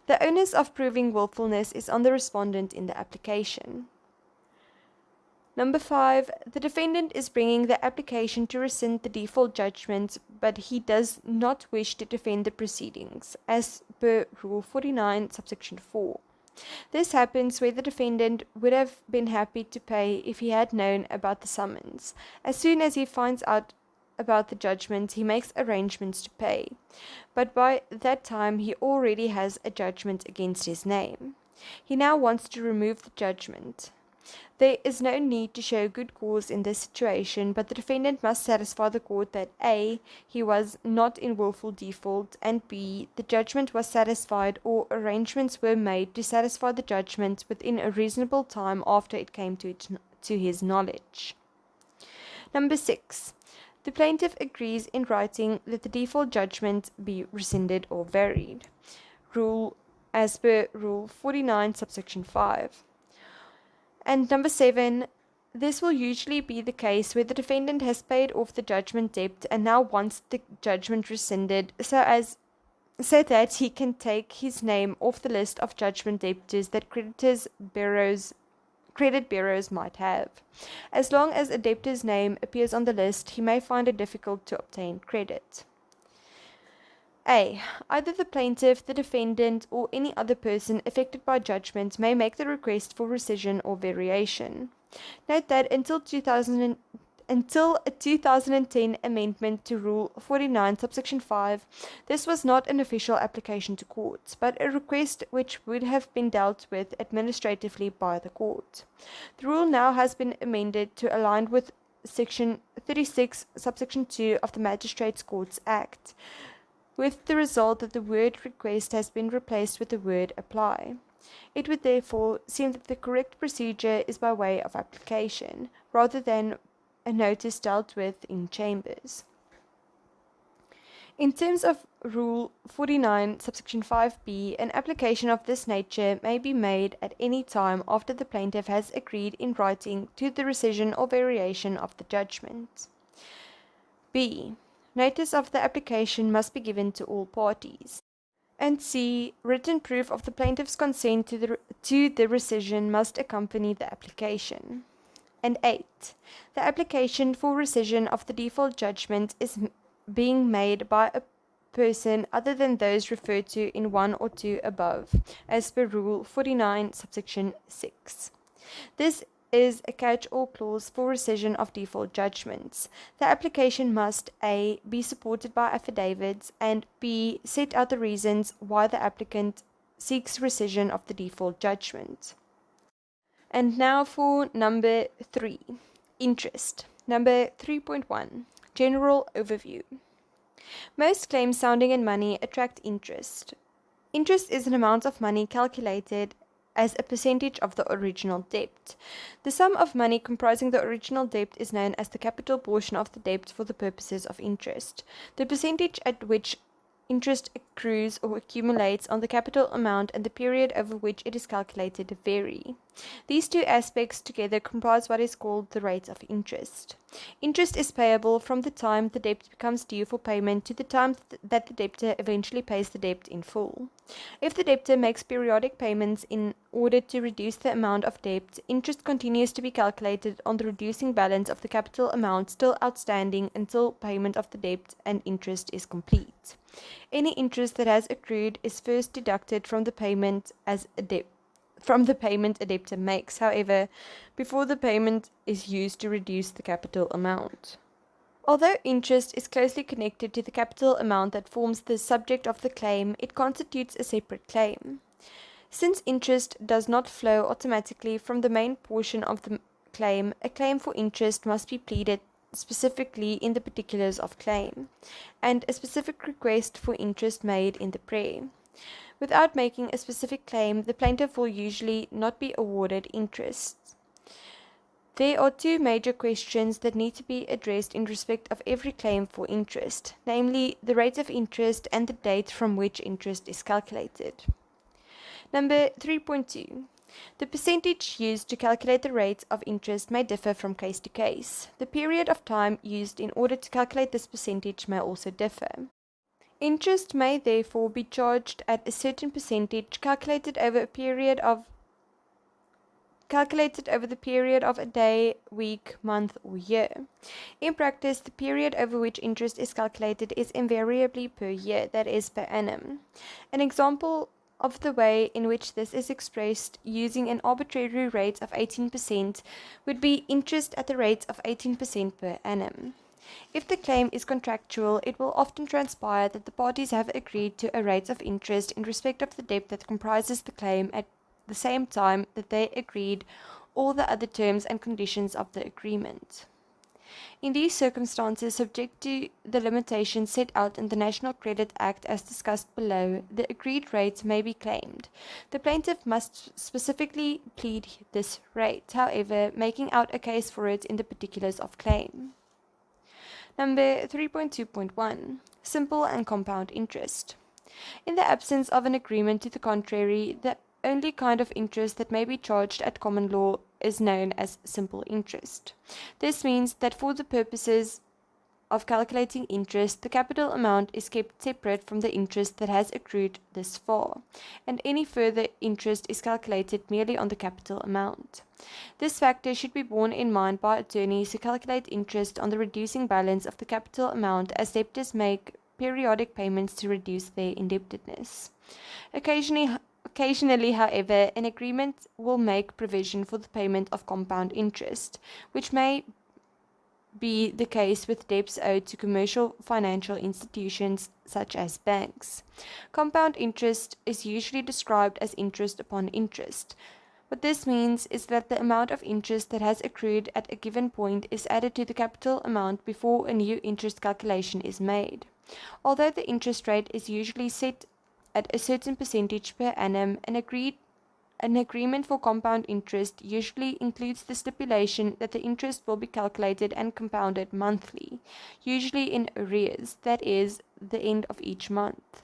The onus of proving willfulness is on the respondent in the application. Number 5, the defendant is bringing the application to rescind the default judgment, but he does not wish to defend the proceedings, as per Rule 49, subsection 4. This happens where the defendant would have been happy to pay if he had known about the summons. As soon as he finds out about the judgment, he makes arrangements to pay, but by that time he already has a judgment against his name. He now wants to remove the judgment. There is no need to show good cause in this situation, but the defendant must satisfy the court that A. he was not in willful default, and B. the judgment was satisfied or arrangements were made to satisfy the judgment within a reasonable time after it came to his knowledge. Number 6. The plaintiff agrees in writing that the default judgment be rescinded or varied. As per Rule 49, subsection 5. And number 7, this will usually be the case where the defendant has paid off the judgment debt and now wants the judgment rescinded so that he can take his name off the list of judgment debtors that credit bureaus might have. As long as a debtor's name appears on the list, he may find it difficult to obtain credit. A. Either the plaintiff, the defendant, or any other person affected by judgment may make the request for rescission or variation. Note that until a 2010 amendment to Rule 49, subsection 5, this was not an official application to courts, but a request which would have been dealt with administratively by the court. The rule now has been amended to align with Section 36, subsection 2 of the Magistrate's Courts Act, with the result that the word request has been replaced with the word apply. It would therefore seem that the correct procedure is by way of application, rather than a notice dealt with in chambers. In terms of Rule 49, subsection 5b, an application of this nature may be made at any time after the plaintiff has agreed in writing to the rescission or variation of the judgment. B. Notice of the application must be given to all parties. And C. Written proof of the plaintiff's consent to the rescission must accompany the application. And 8. The application for rescission of the default judgment is being made by a person other than those referred to in 1 or 2 above, as per Rule 49, subsection 6. This is a catch-all clause for rescission of default judgments. The application must A. be supported by affidavits, and B. set out the reasons why the applicant seeks rescission of the default judgment. And now for number 3, interest. Number 3.1, general overview. Most claims sounding in money attract interest. Interest is an amount of money calculated as a percentage of the original debt. The sum of money comprising the original debt is known as the capital portion of the debt for the purposes of interest. The percentage at which interest accrues or accumulates on the capital amount and the period over which it is calculated vary. These two aspects together comprise what is called the rate of interest. Interest is payable from the time the debt becomes due for payment to the time that the debtor eventually pays the debt in full. If the debtor makes periodic payments in order to reduce the amount of debt, interest continues to be calculated on the reducing balance of the capital amount still outstanding until payment of the debt and interest is complete. Any interest that has accrued is first deducted from the payment a debtor makes, however, before the payment is used to reduce the capital amount. Although interest is closely connected to the capital amount that forms the subject of the claim, it constitutes a separate claim. Since interest does not flow automatically from the main portion of the claim, a claim for interest must be pleaded specifically in the particulars of claim, and a specific request for interest made in the prayer. Without making a specific claim, the plaintiff will usually not be awarded interest. There are two major questions that need to be addressed in respect of every claim for interest, namely the rate of interest and the date from which interest is calculated. Number 3.2. The percentage used to calculate the rate of interest may differ from case to case. The period of time used in order to calculate this percentage may also differ. Interest may therefore be charged at a certain percentage calculated over the period of a day, week, month, or year. In practice, the period over which interest is calculated is invariably per year, that is, per annum. An example of the way in which this is expressed using an arbitrary rate of 18% would be interest at the rate of 18% per annum. If the claim is contractual, it will often transpire that the parties have agreed to a rate of interest in respect of the debt that comprises the claim at the same time that they agreed all the other terms and conditions of the agreement. In these circumstances, subject to the limitations set out in the National Credit Act as discussed below, the agreed rate may be claimed. The plaintiff must specifically plead this rate, however, making out a case for it in the particulars of claim. Number 3.2.1. Simple and compound interest. In the absence of an agreement to the contrary, the only kind of interest that may be charged at common law is known as simple interest. This means that for the purposes of calculating interest, the capital amount is kept separate from the interest that has accrued this far, and any further interest is calculated merely on the capital amount. This factor should be borne in mind by attorneys who calculate interest on the reducing balance of the capital amount, as debtors make periodic payments to reduce their indebtedness. Occasionally, however, an agreement will make provision for the payment of compound interest, which may be the case with debts owed to commercial financial institutions such as banks. Compound interest is usually described as interest upon interest. What this means is that the amount of interest that has accrued at a given point is added to the capital amount before a new interest calculation is made. Although the interest rate is usually set at a certain percentage per annum, an agreement for compound interest usually includes the stipulation that the interest will be calculated and compounded monthly, usually in arrears, that is, the end of each month.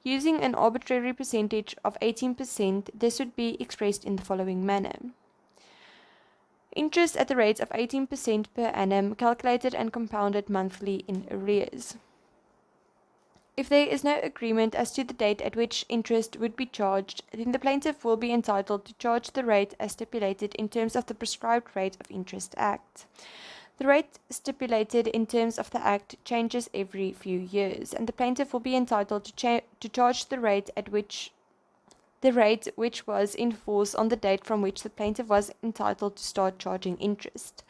Using an arbitrary percentage of 18%, this would be expressed in the following manner. Interest at the rate of 18% per annum, calculated and compounded monthly in arrears. If there is no agreement as to the date at which interest would be charged, then the plaintiff will be entitled to charge the rate as stipulated in terms of the Prescribed Rate of Interest Act. The rate stipulated in terms of the Act changes every few years, and the plaintiff will be entitled to charge the rate which was in force on the date from which the plaintiff was entitled to start charging interest.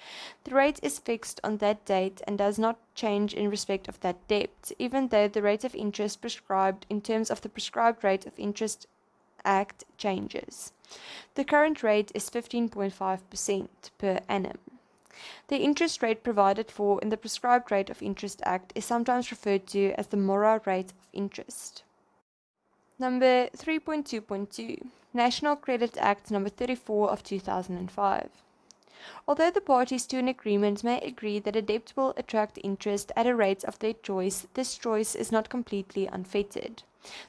The rate is fixed on that date and does not change in respect of that debt, even though the rate of interest prescribed in terms of the Prescribed Rate of Interest Act changes. The current rate is 15.5% per annum. The interest rate provided for in the Prescribed Rate of Interest Act is sometimes referred to as the Mora rate of interest. Number 3.2.2. National Credit Act Number 34 of 2005. Although the parties to an agreement may agree that a debt will attract interest at a rate of their choice, this choice is not completely unfettered.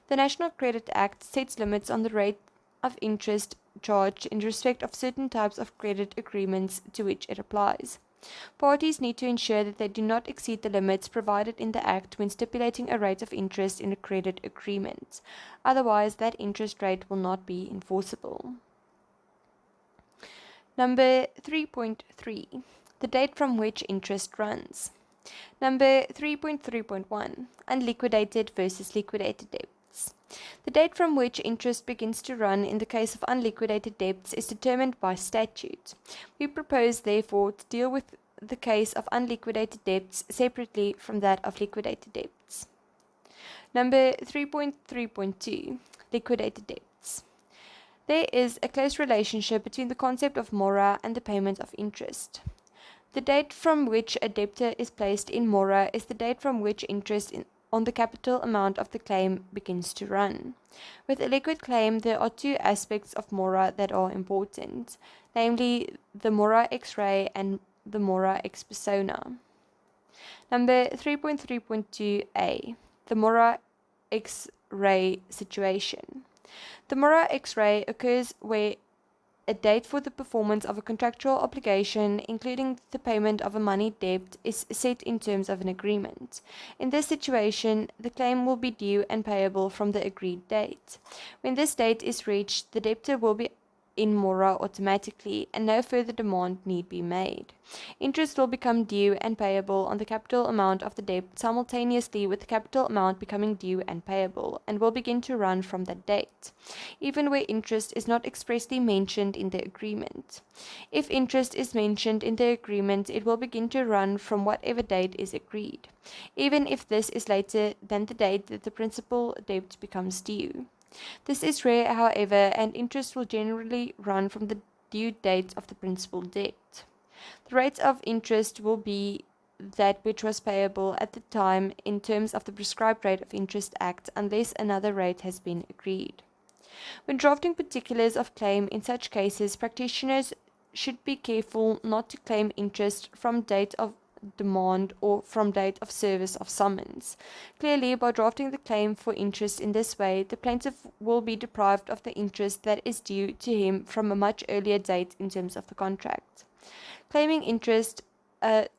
The National Credit Act sets limits on the rate of interest charged in respect of certain types of credit agreements to which it applies. Parties need to ensure that they do not exceed the limits provided in the Act when stipulating a rate of interest in a credit agreement. Otherwise, that interest rate will not be enforceable. Number 3.3. The date from which interest runs. Number 3.3.1. Unliquidated versus liquidated debts. The date from which interest begins to run in the case of unliquidated debts is determined by statute. We propose, therefore, to deal with the case of unliquidated debts separately from that of liquidated debts. Number 3.3.2. Liquidated debts. There is a close relationship between the concept of mora and the payment of interest. The date from which a debtor is placed in mora is the date from which interest on the capital amount of the claim begins to run. With a liquid claim, there are two aspects of mora that are important, namely the mora ex re and the mora ex persona. Number 3.3.2a. The mora ex re situation. The mora ex re occurs where a date for the performance of a contractual obligation, including the payment of a money debt, is set in terms of an agreement. In this situation, the claim will be due and payable from the agreed date. When this date is reached, the debtor will be in mora automatically, and no further demand need be made. Interest will become due and payable on the capital amount of the debt simultaneously with the capital amount becoming due and payable, and will begin to run from that date, even where interest is not expressly mentioned in the agreement. If interest is mentioned in the agreement, it will begin to run from whatever date is agreed, even if this is later than the date that the principal debt becomes due. This is rare, however, and interest will generally run from the due date of the principal debt. The rate of interest will be that which was payable at the time in terms of the prescribed rate of interest act, unless another rate has been agreed. When drafting particulars of claim in such cases, practitioners should be careful not to claim interest from date of demand or from date of service of summons. Clearly, by drafting the claim for interest in this way, the plaintiff will be deprived of the interest that is due to him from a much earlier date in terms of the contract. Claiming interest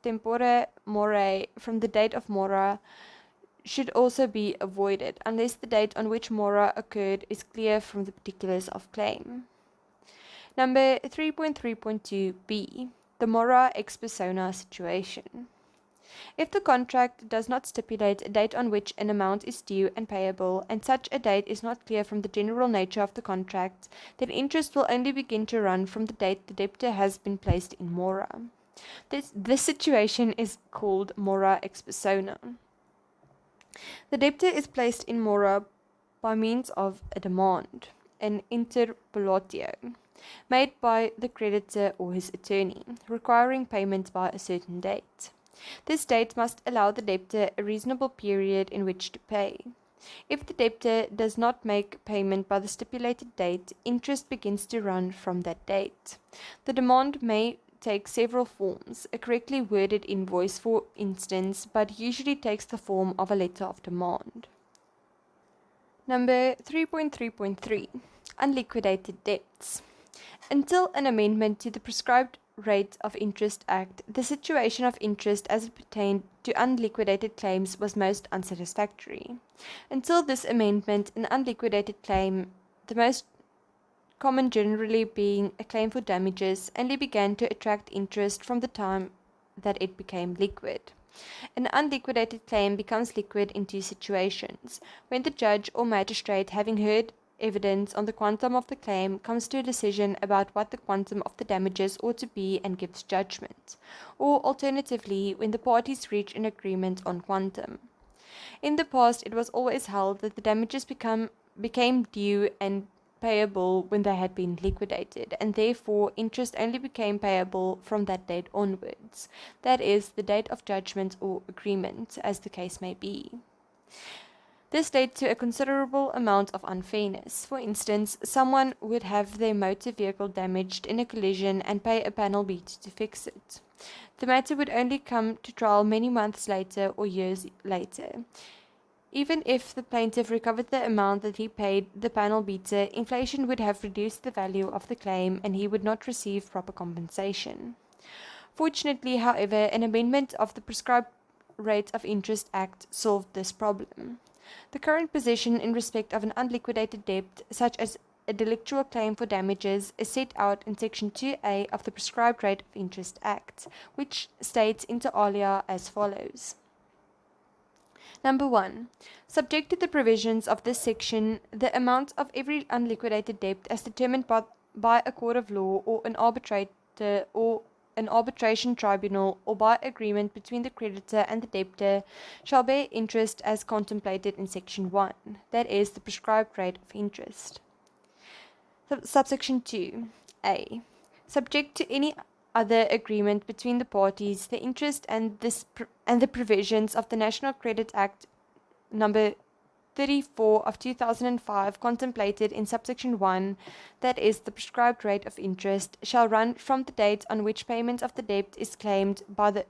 tempore more from the date of mora should also be avoided, unless the date on which mora occurred is clear from the particulars of claim. Number 3.3.2b. The mora ex persona situation. If the contract does not stipulate a date on which an amount is due and payable, and such a date is not clear from the general nature of the contract, then interest will only begin to run from the date the debtor has been placed in mora. This situation is called mora ex persona. The debtor is placed in mora by means of a demand, an interpellatio, made by the creditor or his attorney, requiring payment by a certain date. This date must allow the debtor a reasonable period in which to pay. If the debtor does not make payment by the stipulated date, interest begins to run from that date. The demand may take several forms, a correctly worded invoice for instance, but usually takes the form of a letter of demand. Number 3.3.3. Unliquidated debts. Until an amendment to the Prescribed Rate of Interest Act, the situation of interest as it pertained to unliquidated claims was most unsatisfactory. Until this amendment, an unliquidated claim, the most common generally being a claim for damages, only began to attract interest from the time that it became liquid. An unliquidated claim becomes liquid in two situations: when the judge or magistrate, having heard evidence on the quantum of the claim, comes to a decision about what the quantum of the damages ought to be and gives judgment, or alternatively, when the parties reach an agreement on quantum. In the past, it was always held that the damages became due and payable when they had been liquidated, and therefore interest only became payable from that date onwards, that is, the date of judgment or agreement, as the case may be. This led to a considerable amount of unfairness. For instance, someone would have their motor vehicle damaged in a collision and pay a panel beat to fix it. The matter would only come to trial many months later or years later. Even if the plaintiff recovered the amount that he paid the panel beater, inflation would have reduced the value of the claim and he would not receive proper compensation. Fortunately, however, an amendment of the Prescribed Rate of Interest Act solved this problem. The current position in respect of an unliquidated debt, such as a delictual claim for damages, is set out in Section 2A of the Prescribed Rate of Interest Act, which states inter alia as follows. Number 1. Subject to the provisions of this section, the amount of every unliquidated debt as determined by a court of law or an arbitrator or an arbitration tribunal or by agreement between the creditor and the debtor shall bear interest as contemplated in Section 1, that is, the prescribed rate of interest. Subsection 2. A. Subject to any other agreement between the parties, the interest and the provisions of the National Credit Act number 34 of 2005 contemplated in subsection 1, that is, the prescribed rate of interest, shall run from the date on which payment of the debt is claimed by the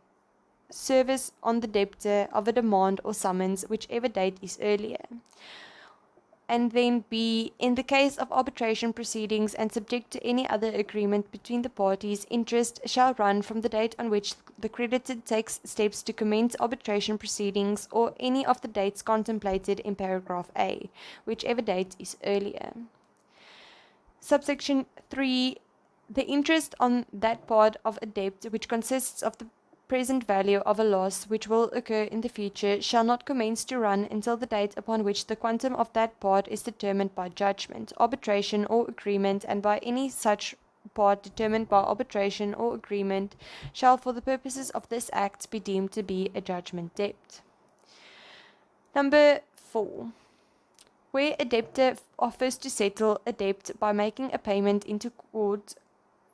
service on the debtor of a demand or summons, whichever date is earlier. And then B. In the case of arbitration proceedings and subject to any other agreement between the parties, interest shall run from the date on which the creditor takes steps to commence arbitration proceedings or any of the dates contemplated in paragraph A, whichever date is earlier. subsection 3, the interest on that part of a debt which consists of the present value of a loss which will occur in the future shall not commence to run until the date upon which the quantum of that part is determined by judgment, arbitration, or agreement, and by any such part determined by arbitration or agreement shall for the purposes of this act be deemed to be a judgment debt. Number 4. Where a debtor offers to settle a debt by making a payment into court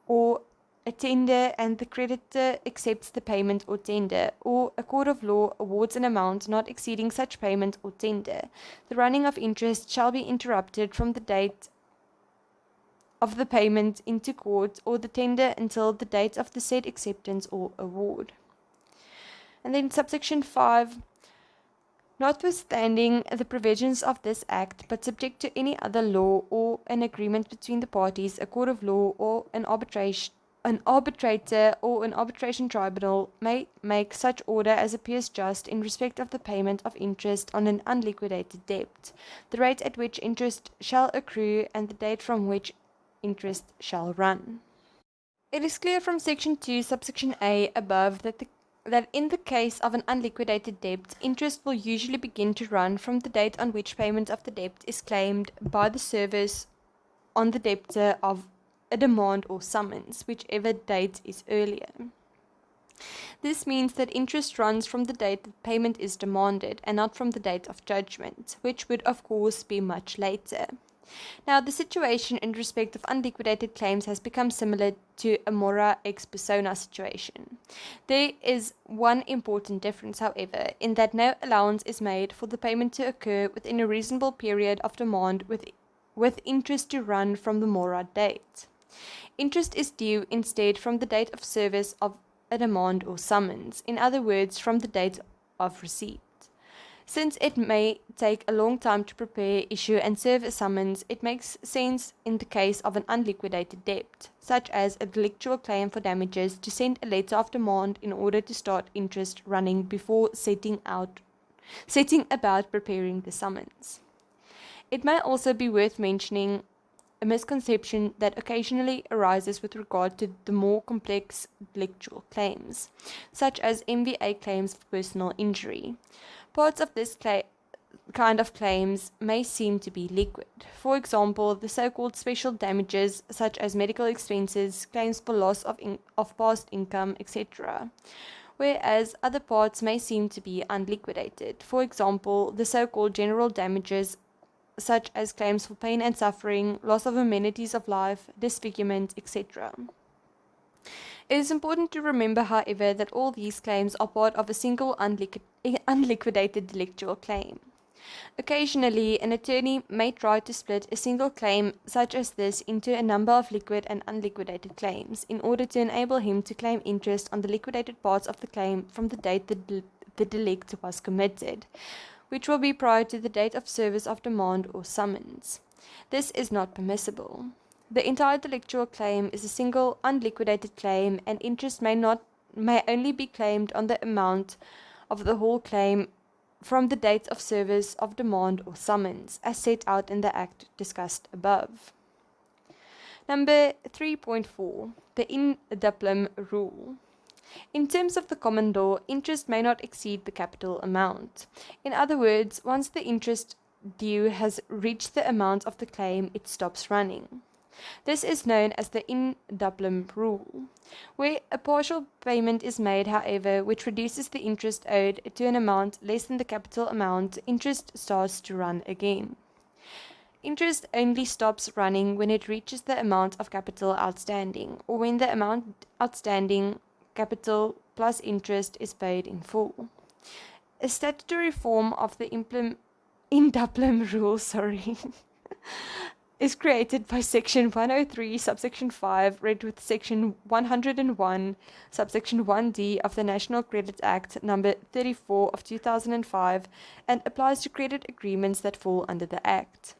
or a tender and the creditor accepts the payment or tender, or a court of law awards an amount not exceeding such payment or tender, the running of interest shall be interrupted from the date of the payment into court or the tender until the date of the said acceptance or award. And then subsection 5. Notwithstanding the provisions of this Act, but subject to any other law or an agreement between the parties, a court of law or an arbitrator or an arbitration tribunal may make such order as appears just in respect of the payment of interest on an unliquidated debt, the rate at which interest shall accrue, and the date from which interest shall run. It is clear from section 2, subsection A above that in the case of an unliquidated debt, interest will usually begin to run from the date on which payment of the debt is claimed by the service on the debtor of a demand or summons, whichever date is earlier. This means that interest runs from the date that payment is demanded and not from the date of judgment, which would of course be much later. Now, the situation in respect of unliquidated claims has become similar to a mora ex persona situation. There is one important difference, however, in that no allowance is made for the payment to occur within a reasonable period of demand with interest to run from the mora date. Interest is due instead from the date of service of a demand or summons, in other words, from the date of receipt. Since it may take a long time to prepare, issue, and serve a summons, it makes sense in the case of an unliquidated debt, such as a delictual claim for damages, to send a letter of demand in order to start interest running before setting about preparing the summons. It may also be worth mentioning a misconception that occasionally arises with regard to the more complex delictual claims, such as MVA claims for personal injury. Parts of this kind of claims may seem to be liquid. For example, the so-called special damages, such as medical expenses, claims for loss of past income, etc., whereas other parts may seem to be unliquidated. For example, the so-called general damages, such as claims for pain and suffering, loss of amenities of life, disfigurement, etc. It is important to remember, however, that all these claims are part of a single unliquidated delictual claim. Occasionally, an attorney may try to split a single claim such as this into a number of liquid and unliquidated claims in order to enable him to claim interest on the liquidated parts of the claim from the date the delict was committed, which will be prior to the date of service of demand or summons. This is not permissible. The entire delictual claim is a single unliquidated claim, and interest may only be claimed on the amount of the whole claim from the date of service of demand or summons, as set out in the Act discussed above. Number 3.4. The in duplum rule. In terms of the common law, interest may not exceed the capital amount. In other words, once the interest due has reached the amount of the claim, it stops running. This is known as the in duplum rule. Where a partial payment is made, however, which reduces the interest owed to an amount less than the capital amount, interest starts to run again. Interest only stops running when it reaches the amount of capital outstanding, or when the amount outstanding, capital plus interest, is paid in full. A statutory form of the in duplum rule, is created by section 103, subsection 5, read with section 101, subsection 1d of the National Credit Act number 34 of 2005, and applies to credit agreements that fall under the Act.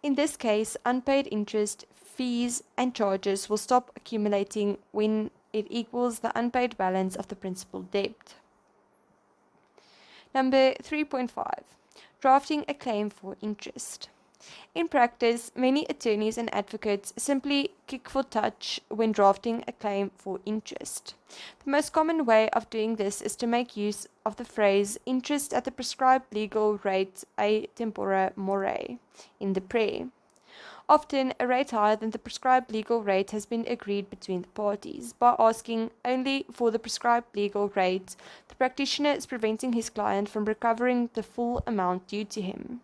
In this case, unpaid interest, fees, and charges will stop accumulating when it equals the unpaid balance of the principal debt. Number 3.5. Drafting a claim for interest. In practice, many attorneys and advocates simply kick for touch when drafting a claim for interest. The most common way of doing this is to make use of the phrase interest at the prescribed legal rate a tempora more in the pre. Often, a rate higher than the prescribed legal rate has been agreed between the parties. By asking only for the prescribed legal rate, the practitioner is preventing his client from recovering the full amount due to him.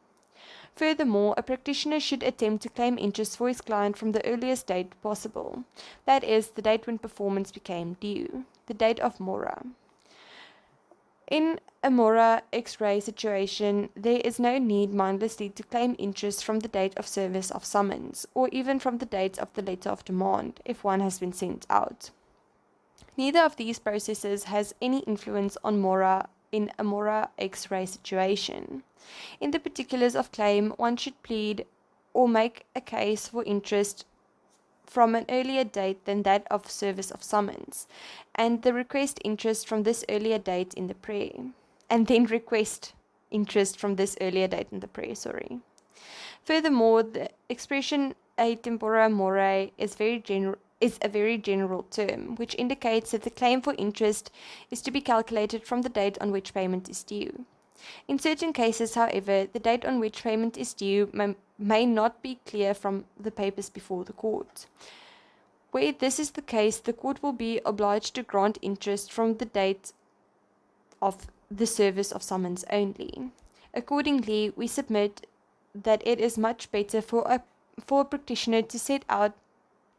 Furthermore, a practitioner should attempt to claim interest for his client from the earliest date possible, that is, the date when performance became due, the date of mora. In a mora X-ray situation, there is no need mindlessly to claim interest from the date of service of summons, or even from the date of the letter of demand, if one has been sent out. Neither of these processes has any influence on mora in a mora X-ray situation. In the particulars of claim, one should plead or make a case for interest from an earlier date than that of service of summons, and the request interest from this earlier date in the pre, and then request interest from this earlier date in the pre, Furthermore, the expression a tempora more is a very general term, which indicates that the claim for interest is to be calculated from the date on which payment is due. In certain cases, however, the date on which payment is due may not be clear from the papers before the court. Where this is the case, the court will be obliged to grant interest from the date of the service of summons only. Accordingly, we submit that it is much better for a practitioner to set out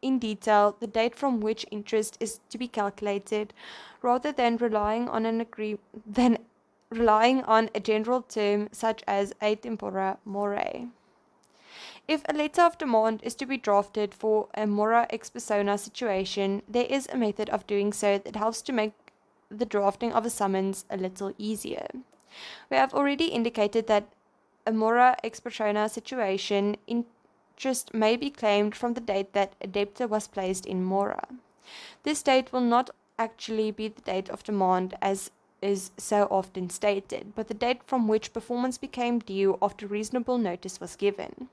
in detail the date from which interest is to be calculated, rather than relying on a general term such as a tempora more. If a letter of demand is to be drafted for a mora ex persona situation, there is a method of doing so that helps to make the drafting of a summons a little easier. We have already indicated that a mora ex persona situation interest may be claimed from the date that a debtor was placed in mora. This date will not actually be the date of demand as is so often stated, but the date from which performance became due after reasonable notice was given.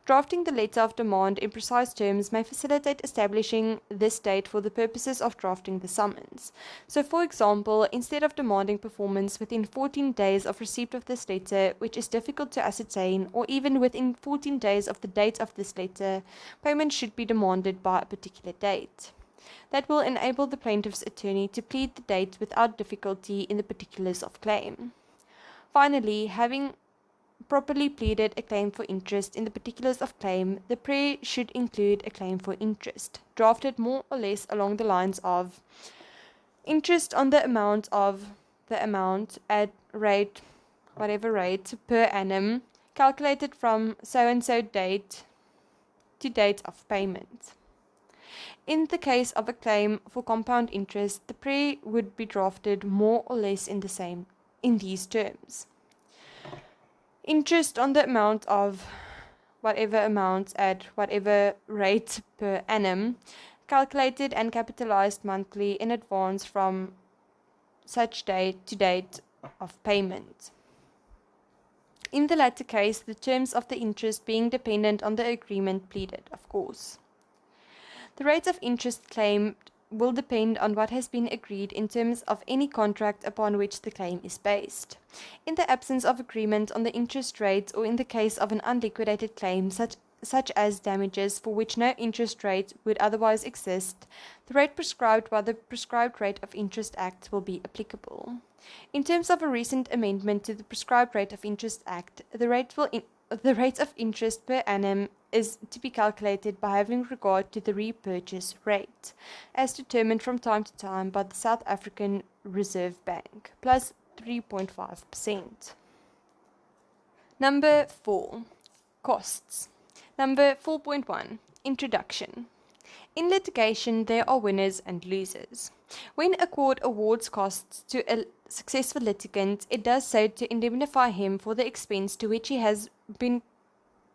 Drafting the letter of demand in precise terms may facilitate establishing this date for the purposes of drafting the summons. So, for example, instead of demanding performance within 14 days of receipt of this letter, which is difficult to ascertain, or even within 14 days of the date of this letter, payment should be demanded by a particular date. That will enable the plaintiff's attorney to plead the date without difficulty in the particulars of claim. Finally, having properly pleaded a claim for interest in the particulars of claim, the prayer should include a claim for interest, drafted more or less along the lines of interest on the amount at rate, whatever rate, per annum, calculated from so-and-so date to date of payment. In the case of a claim for compound interest, the prayer would be drafted more or less in these terms. Interest on the amount of whatever amount at whatever rate per annum, calculated and capitalized monthly in advance from such date to date of payment. In the latter case, the terms of the interest being dependent on the agreement pleaded, of course. The rates of interest claimed will depend on what has been agreed in terms of any contract upon which the claim is based. In the absence of agreement on the interest rate, or in the case of an unliquidated claim such as damages for which no interest rate would otherwise exist, the rate prescribed by the Prescribed Rate of Interest Act will be applicable. In terms of a recent amendment to the Prescribed Rate of Interest Act, the rate of interest per annum is to be calculated by having regard to the repurchase rate, as determined from time to time by the South African Reserve Bank, plus 3.5%. Number 4. Costs. Number 4.1. Introduction. In litigation, there are winners and losers. When a court awards costs to a successful litigant, it does so to indemnify him for the expense to which he has been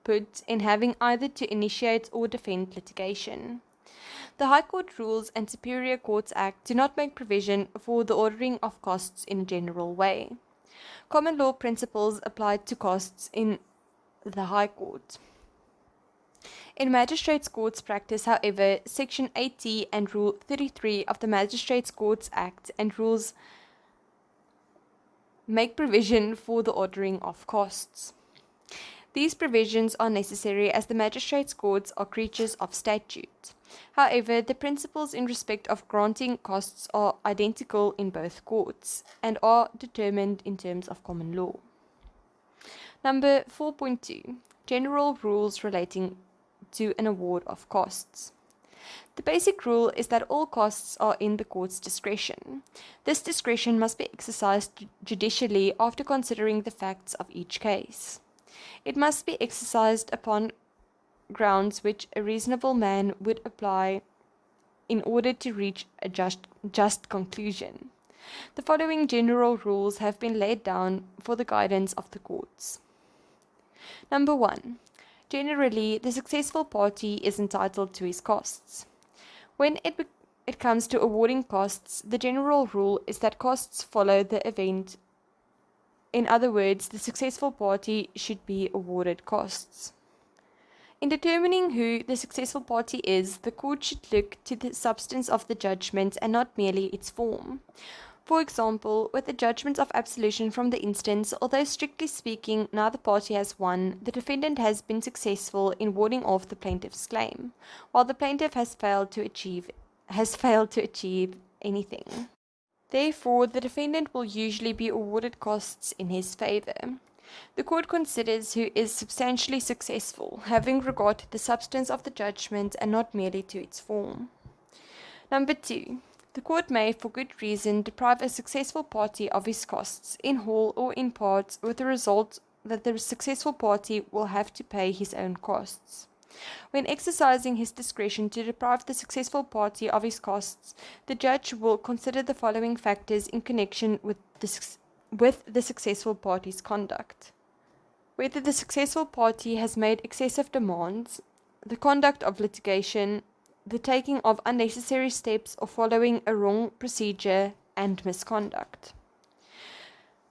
put in having either to initiate or defend litigation. The High Court Rules and Superior Courts Act do not make provision for the ordering of costs in a general way. Common law principles apply to costs in the High Court. In Magistrates' Courts practice, however, Section 80 and Rule 33 of the Magistrates' Courts Act and rules make provision for the ordering of costs. These provisions are necessary as the magistrates' courts are creatures of statute. However, the principles in respect of granting costs are identical in both courts and are determined in terms of common law. Number 4.2. General rules relating to an award of costs. The basic rule is that all costs are in the court's discretion. This discretion must be exercised judicially after considering the facts of each case. It must be exercised upon grounds which a reasonable man would apply in order to reach a just conclusion. The following general rules have been laid down for the guidance of the courts. Number 1. Generally, the successful party is entitled to his costs. When it comes to awarding costs, the general rule is that costs follow the event. In other words, the successful party should be awarded costs. In determining who the successful party is, the court should look to the substance of the judgment and not merely its form. For example, with the judgment of absolution from the instance, although strictly speaking neither party has won, the defendant has been successful in warding off the plaintiff's claim, while the plaintiff has failed to achieve anything. Therefore, the defendant will usually be awarded costs in his favor. The court considers who is substantially successful, having regard to the substance of the judgment and not merely to its form. Number 2. The court may, for good reason, deprive a successful party of his costs, in whole or in part, with the result that the successful party will have to pay his own costs. When exercising his discretion to deprive the successful party of his costs, the judge will consider the following factors in connection with the successful party's conduct: whether the successful party has made excessive demands, the conduct of litigation, the taking of unnecessary steps or following a wrong procedure, and misconduct.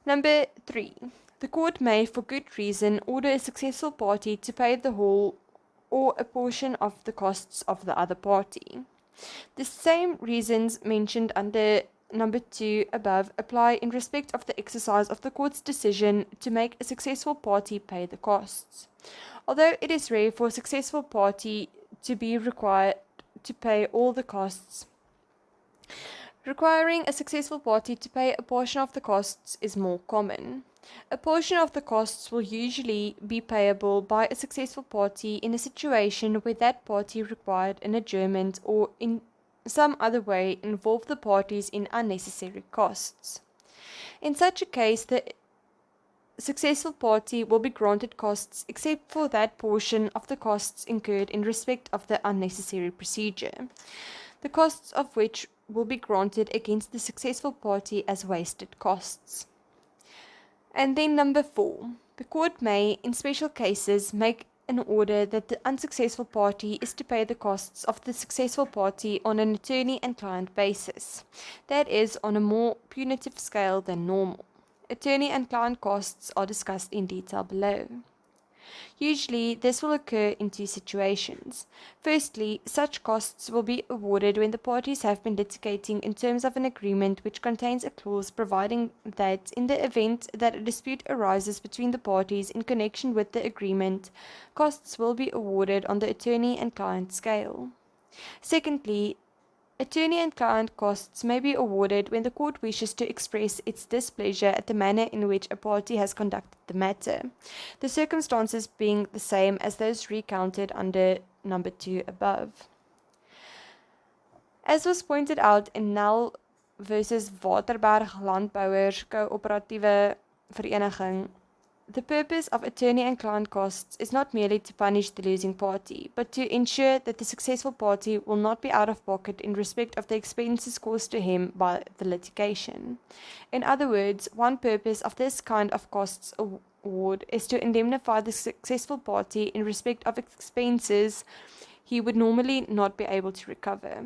Number 3. The court may, for good reason, order a successful party to pay the whole or a portion of the costs of the other party. The same reasons mentioned under number 2 above apply in respect of the exercise of the court's decision to make a successful party pay the costs. Although it is rare for a successful party to be required to pay all the costs, requiring a successful party to pay a portion of the costs is more common. A portion of the costs will usually be payable by a successful party in a situation where that party required an adjournment or in some other way involved the parties in unnecessary costs. In such a case, the successful party will be granted costs except for that portion of the costs incurred in respect of the unnecessary procedure, the costs of which will be granted against the successful party as wasted costs. And then number 4. The court may, in special cases, make an order that the unsuccessful party is to pay the costs of the successful party on an attorney and client basis, that is, on a more punitive scale than normal. Attorney and client costs are discussed in detail below. Usually, this will occur in 2 situations. Firstly, such costs will be awarded when the parties have been litigating in terms of an agreement which contains a clause providing that, in the event that a dispute arises between the parties in connection with the agreement, costs will be awarded on the attorney and client scale. Secondly, attorney and client costs may be awarded when the court wishes to express its displeasure at the manner in which a party has conducted the matter, the circumstances being the same as those recounted under number 2 above. As was pointed out in Nel versus Waterberg Landbouwers Coöperatiewe Vereniging, the purpose of attorney and client costs is not merely to punish the losing party, but to ensure that the successful party will not be out of pocket in respect of the expenses caused to him by the litigation. In other words, one purpose of this kind of costs award is to indemnify the successful party in respect of expenses he would normally not be able to recover.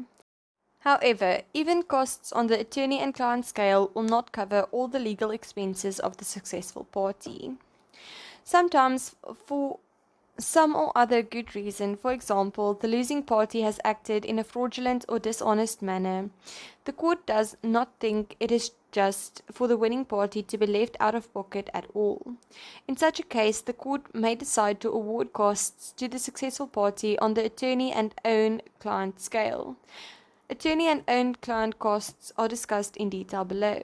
However, even costs on the attorney and client scale will not cover all the legal expenses of the successful party. Sometimes, for some or other good reason, for example, the losing party has acted in a fraudulent or dishonest manner, the court does not think it is just for the winning party to be left out of pocket at all. In such a case, the court may decide to award costs to the successful party on the attorney and own client scale. Attorney and own client costs are discussed in detail below.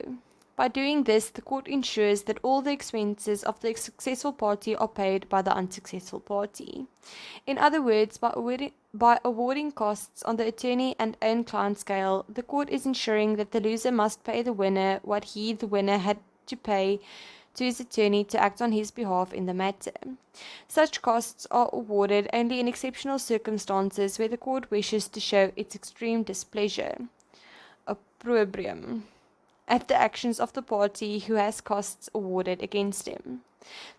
By doing this, the court ensures that all the expenses of the successful party are paid by the unsuccessful party. In other words, by awarding costs on the attorney and own client scale, the court is ensuring that the loser must pay the winner what he, the winner, had to pay to his attorney to act on his behalf in the matter. Such costs are awarded only in exceptional circumstances where the court wishes to show its extreme displeasure, opprobrium, at the actions of the party who has costs awarded against him.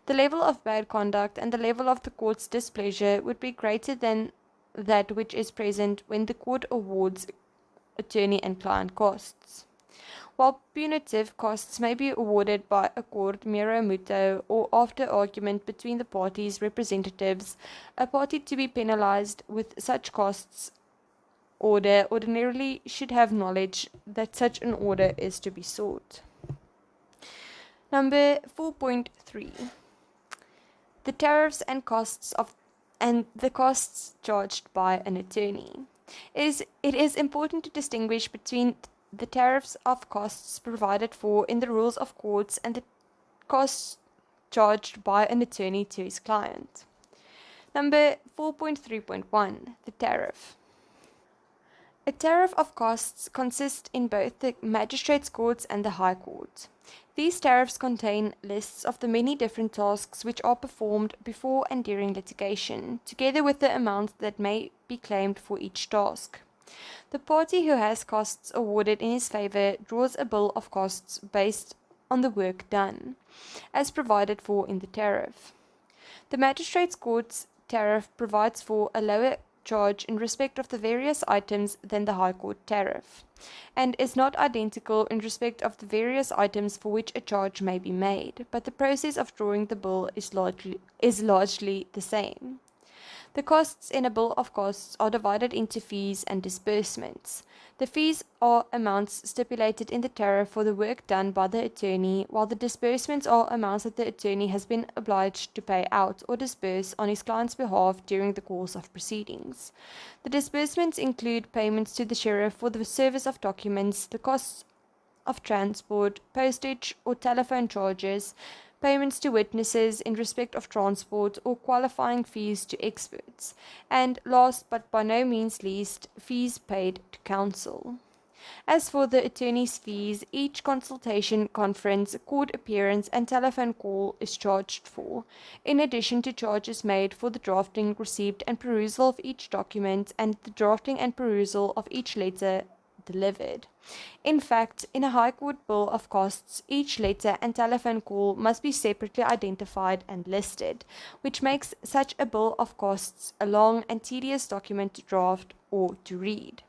The level of bad conduct and the level of the court's displeasure would be greater than that which is present when the court awards attorney and client costs. While punitive costs may be awarded by a court miro muto or after argument between the parties' representatives, a party to be penalized with such costs order ordinarily should have knowledge that such an order is to be sought. Number 4.3. The tariffs and the costs charged by an attorney. It is important to distinguish between the tariffs of costs provided for in the rules of courts and the costs charged by an attorney to his client. Number 4.3.1. The tariff. A tariff of costs consists in both the magistrates' courts and the High Court. These tariffs contain lists of the many different tasks which are performed before and during litigation, together with the amounts that may be claimed for each task. The party who has costs awarded in his favor draws a bill of costs based on the work done, as provided for in the tariff. The magistrates' court's tariff provides for a lower charge in respect of the various items than the High Court tariff, and is not identical in respect of the various items for which a charge may be made, but the process of drawing the bill is largely the same. The costs in a bill of costs are divided into fees and disbursements. The fees are amounts stipulated in the tariff for the work done by the attorney, while the disbursements are amounts that the attorney has been obliged to pay out or disburse on his client's behalf during the course of proceedings. The disbursements include payments to the sheriff for the service of documents, the costs of transport, postage or telephone charges, payments to witnesses in respect of transport or qualifying fees to experts, and last but by no means least, fees paid to counsel. As for the attorney's fees, each consultation, conference, court appearance, and telephone call is charged for, in addition to charges made for the drafting, receipt, and perusal of each document, and the drafting and perusal of each letter delivered. In fact, in a High Court bill of costs, each letter and telephone call must be separately identified and listed, which makes such a bill of costs a long and tedious document to draft or to read.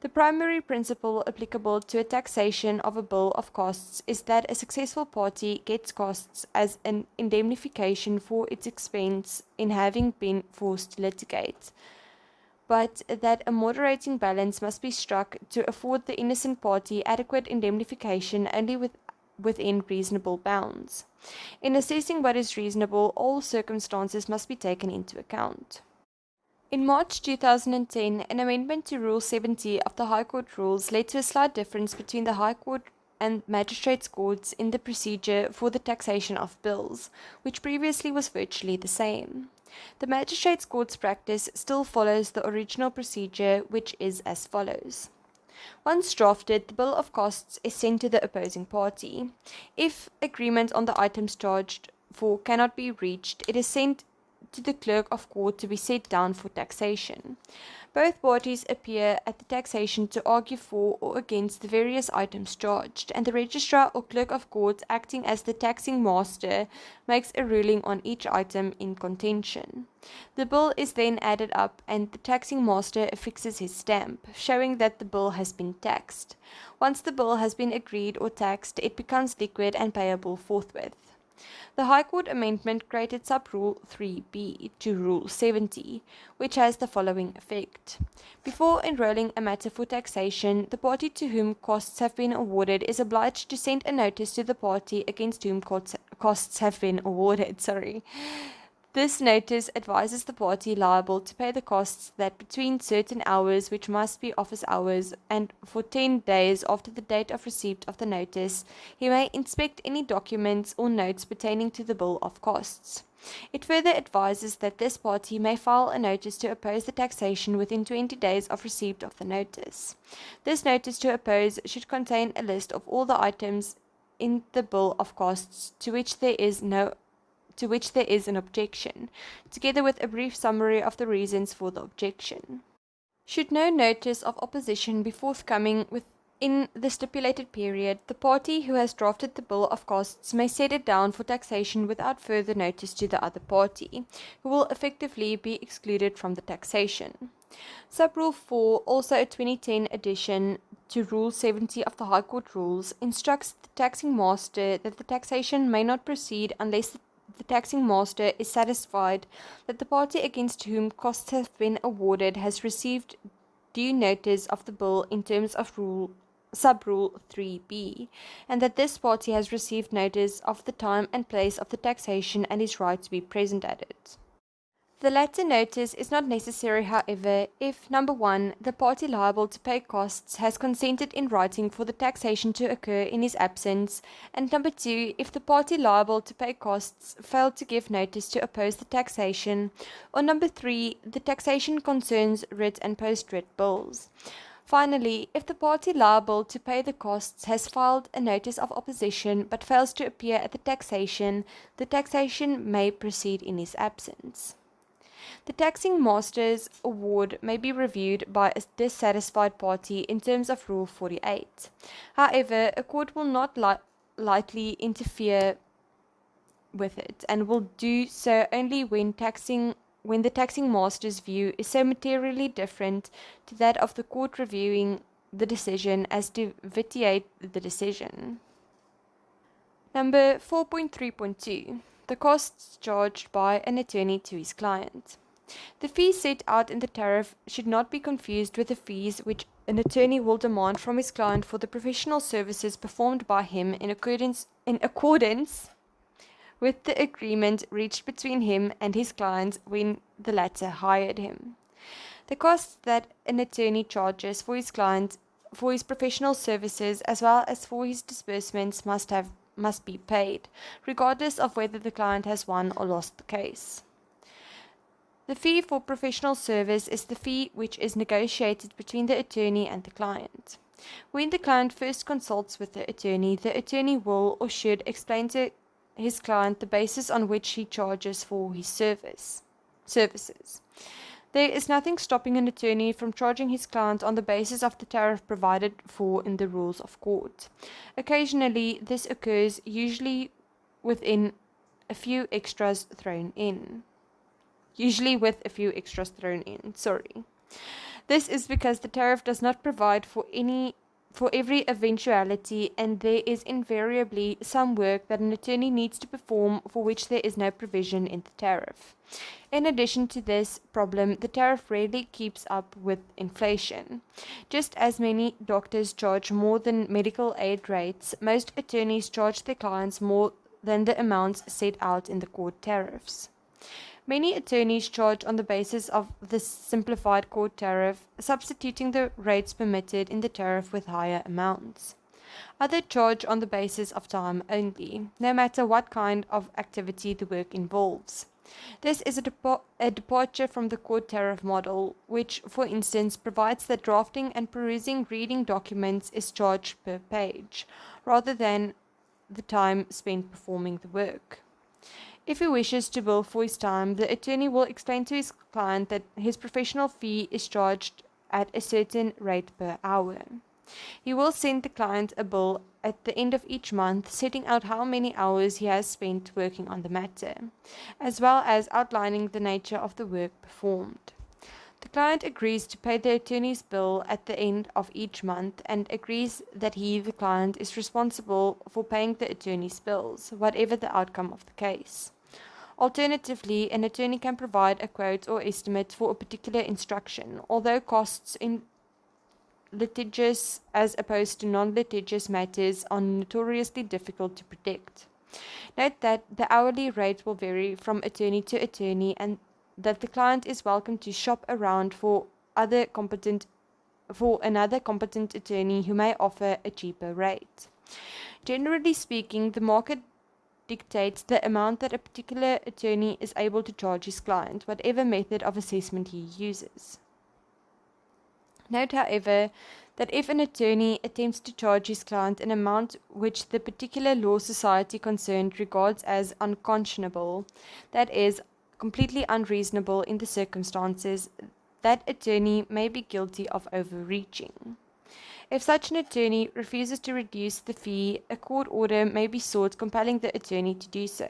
The primary principle applicable to a taxation of a bill of costs is that a successful party gets costs as an indemnification for its expense in having been forced to litigate, but that a moderating balance must be struck to afford the innocent party adequate indemnification only within reasonable bounds. In assessing what is reasonable, all circumstances must be taken into account. In March 2010, an amendment to Rule 70 of the High Court Rules led to a slight difference between the High Court and magistrates' courts in the procedure for the taxation of bills, which previously was virtually the same. The magistrates' court's practice still follows the original procedure, which is as follows. Once drafted, the bill of costs is sent to the opposing party. If agreement on the items charged for cannot be reached, it is sent to the clerk of court to be set down for taxation. Both parties appear at the taxation to argue for or against the various items charged, and the registrar or clerk of court, acting as the taxing master, makes a ruling on each item in contention. The bill is then added up, and the taxing master affixes his stamp, showing that the bill has been taxed. Once the bill has been agreed or taxed, it becomes liquid and payable forthwith. The High Court amendment created sub-rule 3b to Rule 70, which has the following effect. Before enrolling a matter for taxation, the party to whom costs have been awarded is obliged to send a notice to the party against whom costs have been awarded. This notice advises the party liable to pay the costs that between certain hours, which must be office hours, and for 10 days after the date of receipt of the notice, he may inspect any documents or notes pertaining to the bill of costs. It further advises that this party may file a notice to oppose the taxation within 20 days of receipt of the notice. This notice to oppose should contain a list of all the items in the bill of costs to which there is an objection, together with a brief summary of the reasons for the objection. Should no notice of opposition be forthcoming within the stipulated period, the party who has drafted the bill of costs may set it down for taxation without further notice to the other party, who will effectively be excluded from the taxation. Sub-Rule 4, also a 2010 addition to Rule 70 of the High Court Rules, instructs the taxing master that the taxation may not proceed unless the taxing master is satisfied that the party against whom costs have been awarded has received due notice of the bill in terms of sub-rule 3b, and that this party has received notice of the time and place of the taxation and is right to be present at it. The latter notice is not necessary, however, if number 1, the party liable to pay costs has consented in writing for the taxation to occur in his absence, and number 2, if the party liable to pay costs failed to give notice to oppose the taxation, or number 3, the taxation concerns writ and post-writ bills. Finally, if the party liable to pay the costs has filed a notice of opposition but fails to appear at the taxation may proceed in his absence. The taxing master's award may be reviewed by a dissatisfied party in terms of Rule 48. However, a court will not lightly interfere with it, and will do so only when the taxing master's view is so materially different to that of the court reviewing the decision as to vitiate the decision. Number 4.3.2. The costs charged by an attorney to his client. The fees set out in the tariff should not be confused with the fees which an attorney will demand from his client for the professional services performed by him in accordance with the agreement reached between him and his client when the latter hired him. The costs that an attorney charges for his client for his professional services as well as for his disbursements must be paid, regardless of whether the client has won or lost the case. The fee for professional service is the fee which is negotiated between the attorney and the client. When the client first consults with the attorney will or should explain to his client the basis on which he charges for his services. There is nothing stopping an attorney from charging his client on the basis of the tariff provided for in the rules of court. Occasionally, this occurs, usually with a few extras thrown in. This is because the tariff does not provide for every eventuality, and there is invariably some work that an attorney needs to perform for which there is no provision in the tariff. In addition to this problem, the tariff rarely keeps up with inflation. Just as many doctors charge more than medical aid rates, most attorneys charge their clients more than the amounts set out in the court tariffs. Many attorneys charge on the basis of the simplified court tariff, substituting the rates permitted in the tariff with higher amounts. Others charge on the basis of time only, no matter what kind of activity the work involves. This is a departure from the court tariff model, which, for instance, provides that drafting and perusing reading documents is charged per page, rather than the time spent performing the work. If he wishes to bill for his time, the attorney will explain to his client that his professional fee is charged at a certain rate per hour. He will send the client a bill at the end of each month, setting out how many hours he has spent working on the matter, as well as outlining the nature of the work performed. The client agrees to pay the attorney's bill at the end of each month and agrees that he, the client, is responsible for paying the attorney's bills, whatever the outcome of the case. Alternatively, an attorney can provide a quote or estimate for a particular instruction, although costs in litigious as opposed to non-litigious matters are notoriously difficult to predict. Note that the hourly rate will vary from attorney to attorney and that the client is welcome to shop around for another competent attorney who may offer a cheaper rate. Generally speaking, the market dictates the amount that a particular attorney is able to charge his client, whatever method of assessment he uses. Note, however, that if an attorney attempts to charge his client an amount which the particular law society concerned regards as unconscionable, that is, completely unreasonable in the circumstances, that attorney may be guilty of overreaching. If such an attorney refuses to reduce the fee, a court order may be sought compelling the attorney to do so.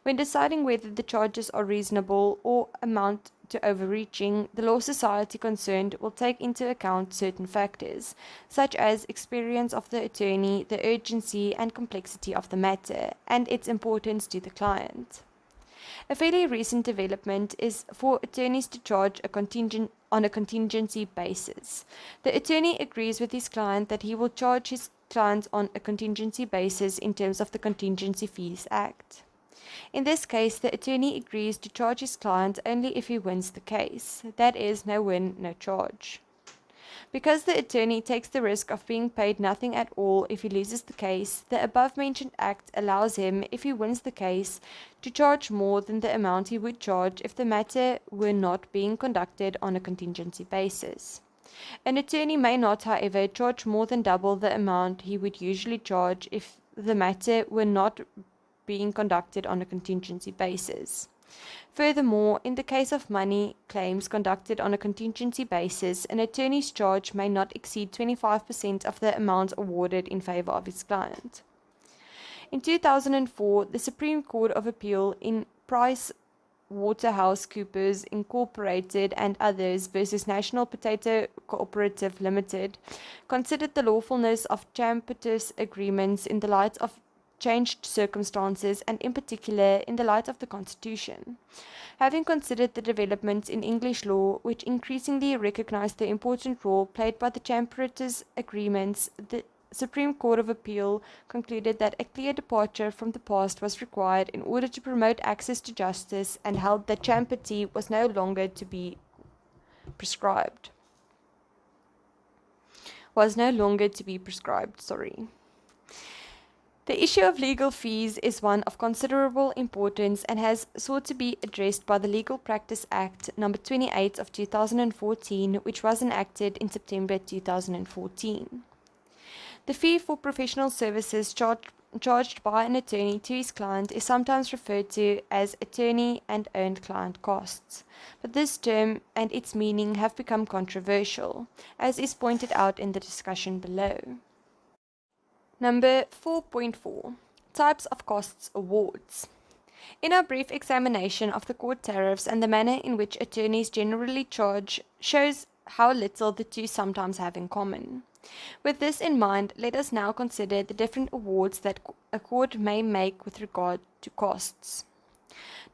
When deciding whether the charges are reasonable or amount to overreaching, the law society concerned will take into account certain factors, such as experience of the attorney, the urgency and complexity of the matter, and its importance to the client. A fairly recent development is for attorneys to charge on a contingency basis. The attorney agrees with his client that he will charge his client on a contingency basis in terms of the Contingency Fees Act. In this case, the attorney agrees to charge his client only if he wins the case. That is, no win, no charge. Because the attorney takes the risk of being paid nothing at all if he loses the case, the above-mentioned act allows him, if he wins the case, to charge more than the amount he would charge if the matter were not being conducted on a contingency basis. An attorney may not, however, charge more than double the amount he would usually charge if the matter were not being conducted on a contingency basis. Furthermore, in the case of money claims conducted on a contingency basis, an attorney's charge may not exceed 25% of the amount awarded in favor of his client. In 2004, the Supreme Court of Appeal in PricewaterhouseCoopers Incorporated and others versus National Potato Cooperative Limited considered the lawfulness of tripartite agreements in the light of changed circumstances and in particular in the light of the Constitution. Having considered the developments in English law which increasingly recognized the important role played by the tripartite agreements, the Supreme Court of Appeal concluded that a clear departure from the past was required in order to promote access to justice and held that tripartite was no longer to be prescribed. The issue of legal fees is one of considerable importance and has sought to be addressed by the Legal Practice Act No. 28 of 2014, which was enacted in September 2014. The fee for professional services charged by an attorney to his client is sometimes referred to as attorney and earned client costs, but this term and its meaning have become controversial, as is pointed out in the discussion below. Number 4.4. Types of costs awards. In our brief examination of the court tariffs and the manner in which attorneys generally charge shows how little the two sometimes have in common. With this in mind, let us now consider the different awards that a court may make with regard to costs.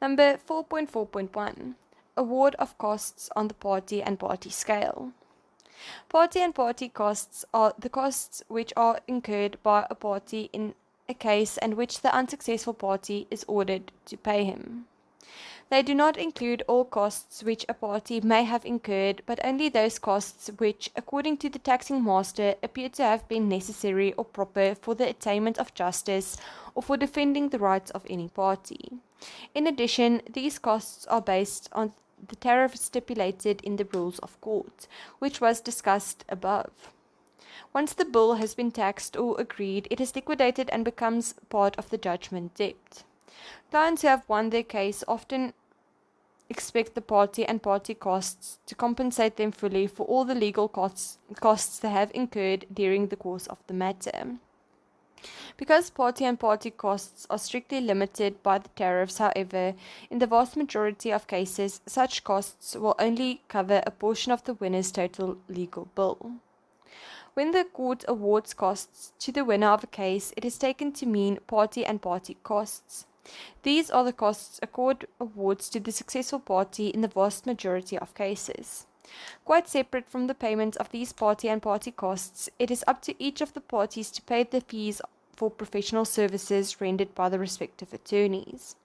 Number 4.4.1. Award of costs on the party and party scale. Party and party costs are the costs which are incurred by a party in a case and which the unsuccessful party is ordered to pay him. They do not include all costs which a party may have incurred, but only those costs which, according to the taxing master, appear to have been necessary or proper for the attainment of justice or for defending the rights of any party. In addition, these costs are based on the tariff stipulated in the Rules of Court, which was discussed above. Once the bill has been taxed or agreed, it is liquidated and becomes part of the judgment debt. Clients who have won their case often expect the party and party costs to compensate them fully for all the legal costs they have incurred during the course of the matter. Because party and party costs are strictly limited by the tariffs, however, in the vast majority of cases, such costs will only cover a portion of the winner's total legal bill. When the court awards costs to the winner of a case, it is taken to mean party and party costs. These are the costs a court awards to the successful party in the vast majority of cases. Quite separate from the payment of these party and party costs, it is up to each of the parties to pay the fees for professional services rendered by the respective attorneys.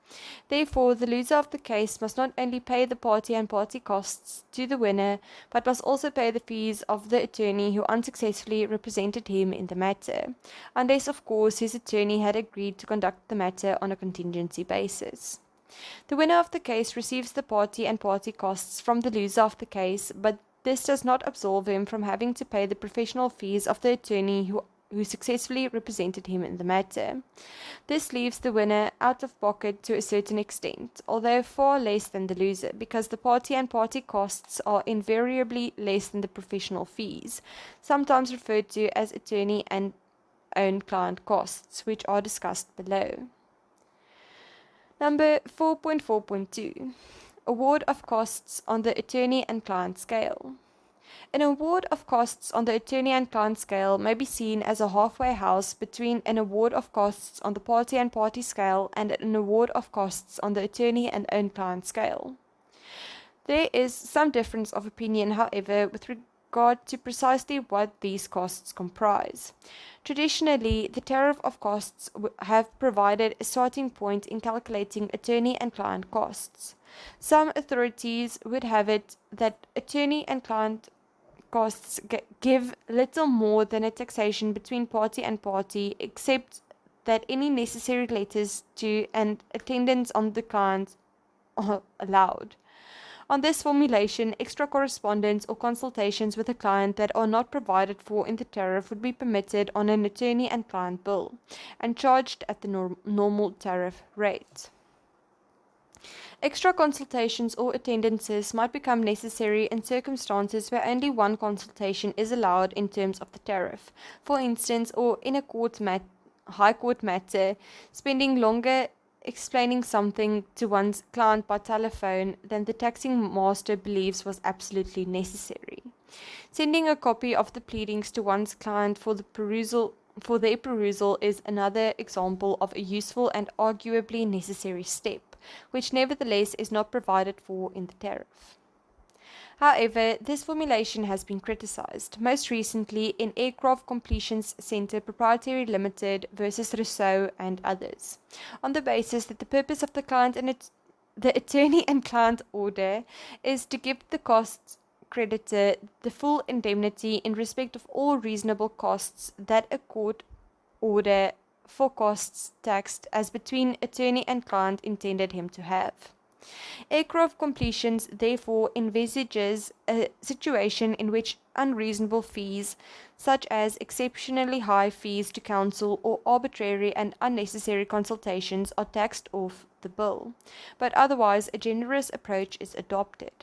Therefore, the loser of the case must not only pay the party and party costs to the winner, but must also pay the fees of the attorney who unsuccessfully represented him in the matter, unless, of course, his attorney had agreed to conduct the matter on a contingency basis. The winner of the case receives the party and party costs from the loser of the case, but this does not absolve him from having to pay the professional fees of the attorney who successfully represented him in the matter. This leaves the winner out of pocket to a certain extent, although far less than the loser, because the party and party costs are invariably less than the professional fees, sometimes referred to as attorney and own client costs, which are discussed below. Number 4.4.2. Award of costs on the attorney and client scale. An award of costs on the attorney and client scale may be seen as a halfway house between an award of costs on the party and party scale and an award of costs on the attorney and own client scale. There is some difference of opinion, however, with regard to precisely what these costs comprise. Traditionally, the tariff of costs have provided a starting point in calculating attorney and client costs. Some authorities would have it that attorney and client costs give little more than a taxation between party and party, except that any necessary letters to and attendance on the client are allowed. On this formulation, extra correspondence or consultations with a client that are not provided for in the tariff would be permitted on an attorney and client bill, and charged at the normal tariff rate. Extra consultations or attendances might become necessary in circumstances where only one consultation is allowed in terms of the tariff. For instance, or in a high court matter, spending longer explaining something to one's client by telephone than the taxing master believes was absolutely necessary. Sending a copy of the pleadings to one's client for their perusal is another example of a useful and arguably necessary step, which nevertheless is not provided for in the tariff. However, this formulation has been criticized, most recently in Aircraft Completions Center Proprietary Limited versus Rousseau and others, on the basis that the purpose of the attorney and client order is to give the cost creditor the full indemnity in respect of all reasonable costs that a court order for costs taxed as between attorney and client intended him to have. Aircraft Completions therefore envisages a situation in which unreasonable fees, such as exceptionally high fees to counsel or arbitrary and unnecessary consultations, are taxed off the bill, but otherwise a generous approach is adopted.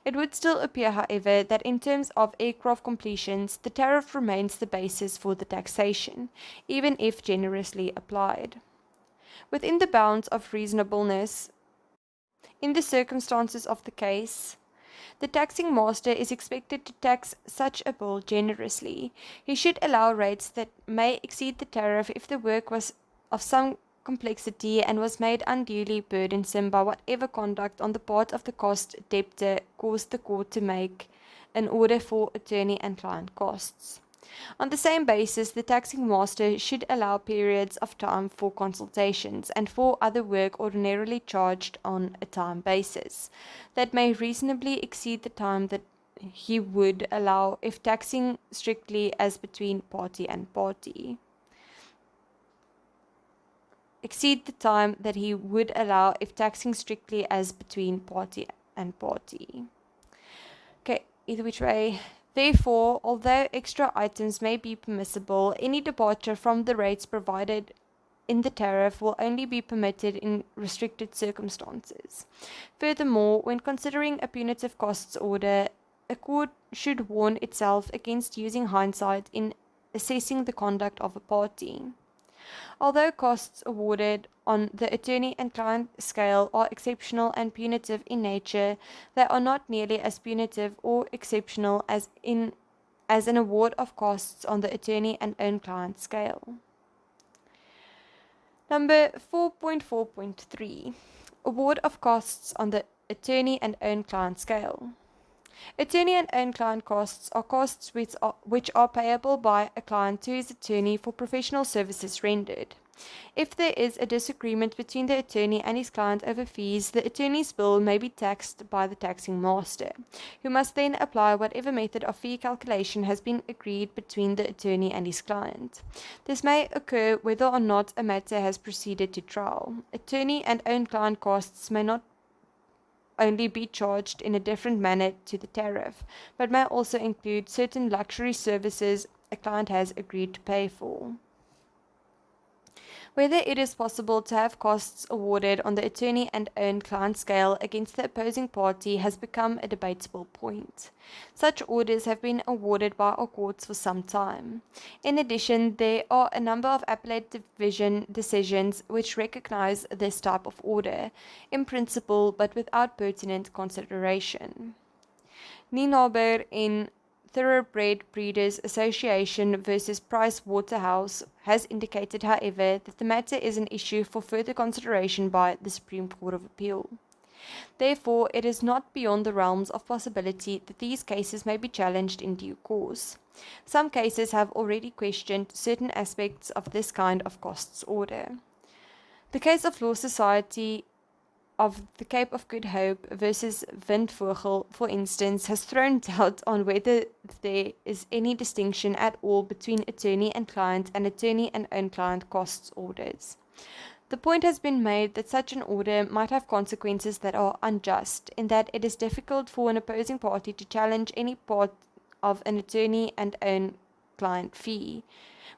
It would still appear, however, that in terms of aircraft completions, the tariff remains the basis for the taxation, even if generously applied. Within the bounds of reasonableness, in the circumstances of the case, the taxing master is expected to tax such a bill generously. He should allow rates that may exceed the tariff if the work was of some complexity and was made unduly burdensome by whatever conduct on the part of the cost debtor caused the court to make an order for attorney and client costs. On the same basis, the taxing master should allow periods of time for consultations and for other work ordinarily charged on a time basis that may reasonably exceed the time that he would allow if taxing strictly as between party and party. Exceed the time that he would allow if taxing strictly as between party and party. Okay, either which way. Therefore, although extra items may be permissible, any departure from the rates provided in the tariff will only be permitted in restricted circumstances. Furthermore, when considering a punitive costs order, a court should warn itself against using hindsight in assessing the conduct of a party. Although costs awarded on the attorney and client scale are exceptional and punitive in nature, they are not nearly as punitive or exceptional as an award of costs on the attorney and own client scale. Number 4.4.3 Award of costs on the attorney and own client scale. Attorney and own client costs are costs which are payable by a client to his attorney for professional services rendered. If there is a disagreement between the attorney and his client over fees, the attorney's bill may be taxed by the taxing master, who must then apply whatever method of fee calculation has been agreed between the attorney and his client. This may occur whether or not a matter has proceeded to trial. Attorney and own client costs may not only be charged in a different manner to the tariff, but may also include certain luxury services a client has agreed to pay for. Whether it is possible to have costs awarded on the attorney and own client scale against the opposing party has become a debatable point. Such orders have been awarded by our courts for some time. In addition, there are a number of appellate division decisions which recognize this type of order, in principle but without pertinent consideration. Nienaber in Thoroughbred Breeders Association versus Price Waterhouse has indicated, however, that the matter is an issue for further consideration by the Supreme Court of Appeal. Therefore, it is not beyond the realms of possibility that these cases may be challenged in due course. Some cases have already questioned certain aspects of this kind of costs order. The case of Law Society of the Cape of Good Hope versus Windvogel, for instance, has thrown doubt on whether there is any distinction at all between attorney and client and attorney and own client costs orders. The point has been made that such an order might have consequences that are unjust, in that it is difficult for an opposing party to challenge any part of an attorney and own client fee,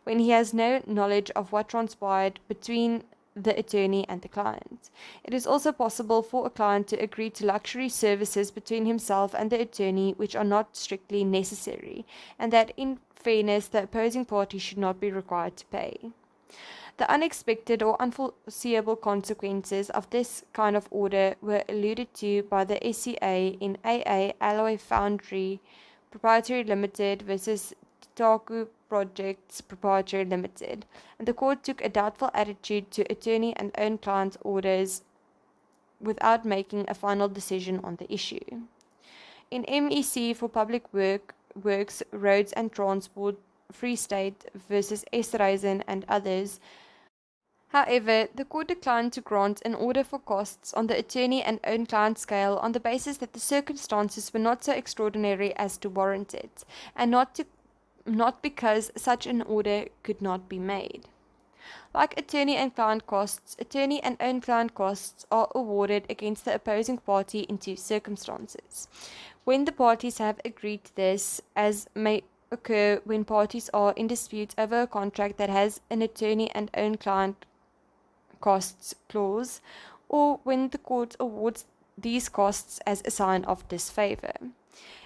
when he has no knowledge of what transpired between the attorney and the client. It is also possible for a client to agree to luxury services between himself and the attorney which are not strictly necessary, and that in fairness the opposing party should not be required to pay. The unexpected or unforeseeable consequences of this kind of order were alluded to by the SCA in AA Alloy Foundry Proprietary Limited versus Taku Projects Proprietary Limited, and the court took a doubtful attitude to attorney and own client orders without making a final decision on the issue. In MEC for Public Works, Roads and Transport, Free State versus S-Reisen and others, however, the court declined to grant an order for costs on the attorney and own client scale on the basis that the circumstances were not so extraordinary as to warrant it, and not because such an order could not be made. Like attorney and client costs, attorney and own client costs are awarded against the opposing party in two circumstances. When the parties have agreed to this, as may occur when parties are in dispute over a contract that has an attorney and own client costs clause, or when the court awards these costs as a sign of disfavor.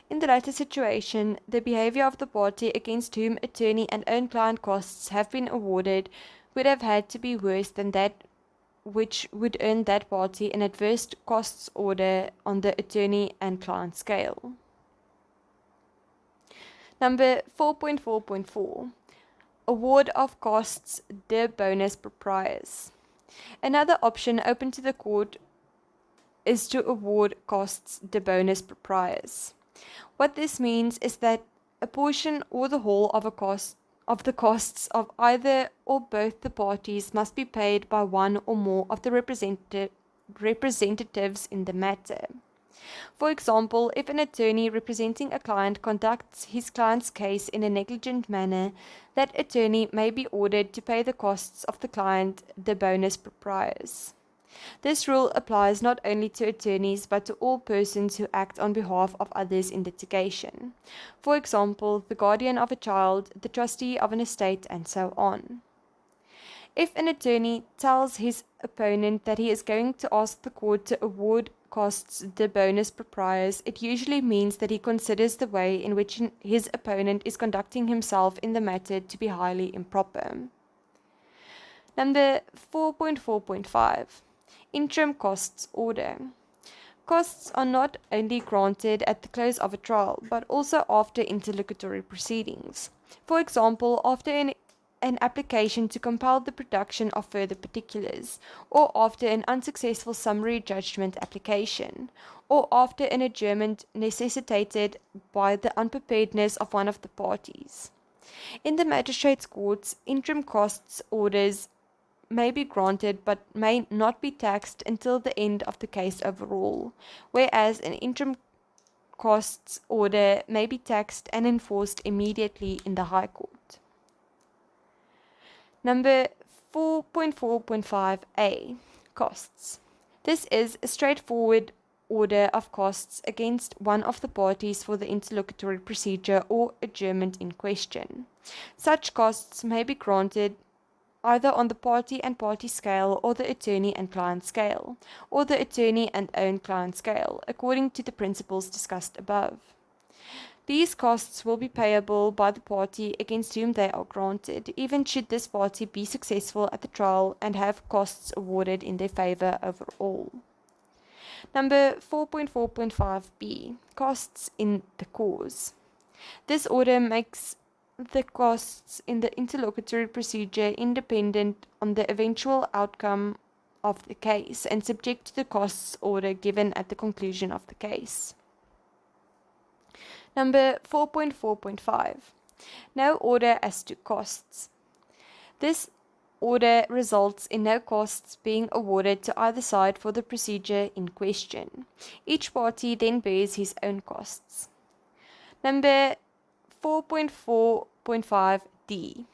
In the latter situation, the behavior of the party against whom attorney and own client costs have been awarded would have had to be worse than that which would earn that party an adverse costs order on the attorney and client scale. Number 4.4.4 Award of costs de bonus pro prius. Another option open to the court is to award costs de bonus pro prius. What this means is that a portion or the whole of the costs of either or both the parties must be paid by one or more of the representatives in the matter. For example, if an attorney representing a client conducts his client's case in a negligent manner, that attorney may be ordered to pay the costs of the client de bonus pro prius. This rule applies not only to attorneys but to all persons who act on behalf of others in litigation. For example, the guardian of a child, the trustee of an estate, and so on. If an attorney tells his opponent that he is going to ask the court to award costs de bonus pro prius, it usually means that he considers the way in which his opponent is conducting himself in the matter to be highly improper. Number 4.4.5. Interim costs order. Costs are not only granted at the close of a trial, but also after interlocutory proceedings. For example, after an application to compel the production of further particulars, or after an unsuccessful summary judgment application, or after an adjournment necessitated by the unpreparedness of one of the parties. In the magistrate's courts, interim costs orders may be granted but may not be taxed until the end of the case overall, whereas an interim costs order may be taxed and enforced immediately in the High Court. Number 4.4.5a. Costs. This is a straightforward order of costs against one of the parties for the interlocutory procedure or adjournment in question. Such costs may be granted either on the party and party scale or the attorney and client scale, or the attorney and own client scale, according to the principles discussed above. These costs will be payable by the party against whom they are granted, even should this party be successful at the trial and have costs awarded in their favor overall. Number 4.4.5b. Costs in the cause. This order makes the costs in the interlocutory procedure independent on the eventual outcome of the case and subject to the costs order given at the conclusion of the case. Number 4.4.5. No order as to costs. This order results in no costs being awarded to either side for the procedure in question. Each party then bears his own costs. Number 4.4.5d.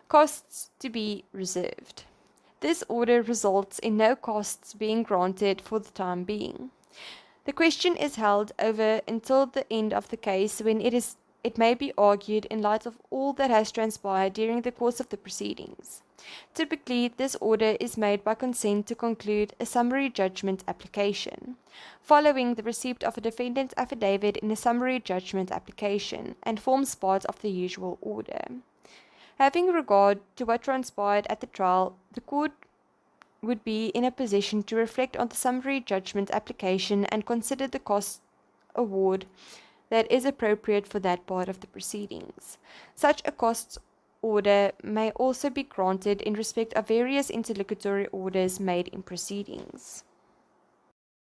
Costs to be reserved. This order results in no costs being granted for the time being. The question is held over until the end of the case, when it may be argued in light of all that has transpired during the course of the proceedings. Typically, this order is made by consent to conclude a summary judgment application, following the receipt of a defendant's affidavit in a summary judgment application, and forms part of the usual order. Having regard to what transpired at the trial, the court would be in a position to reflect on the summary judgment application and consider the cost award that is appropriate for that part of the proceedings. Such a costs order may also be granted in respect of various interlocutory orders made in proceedings.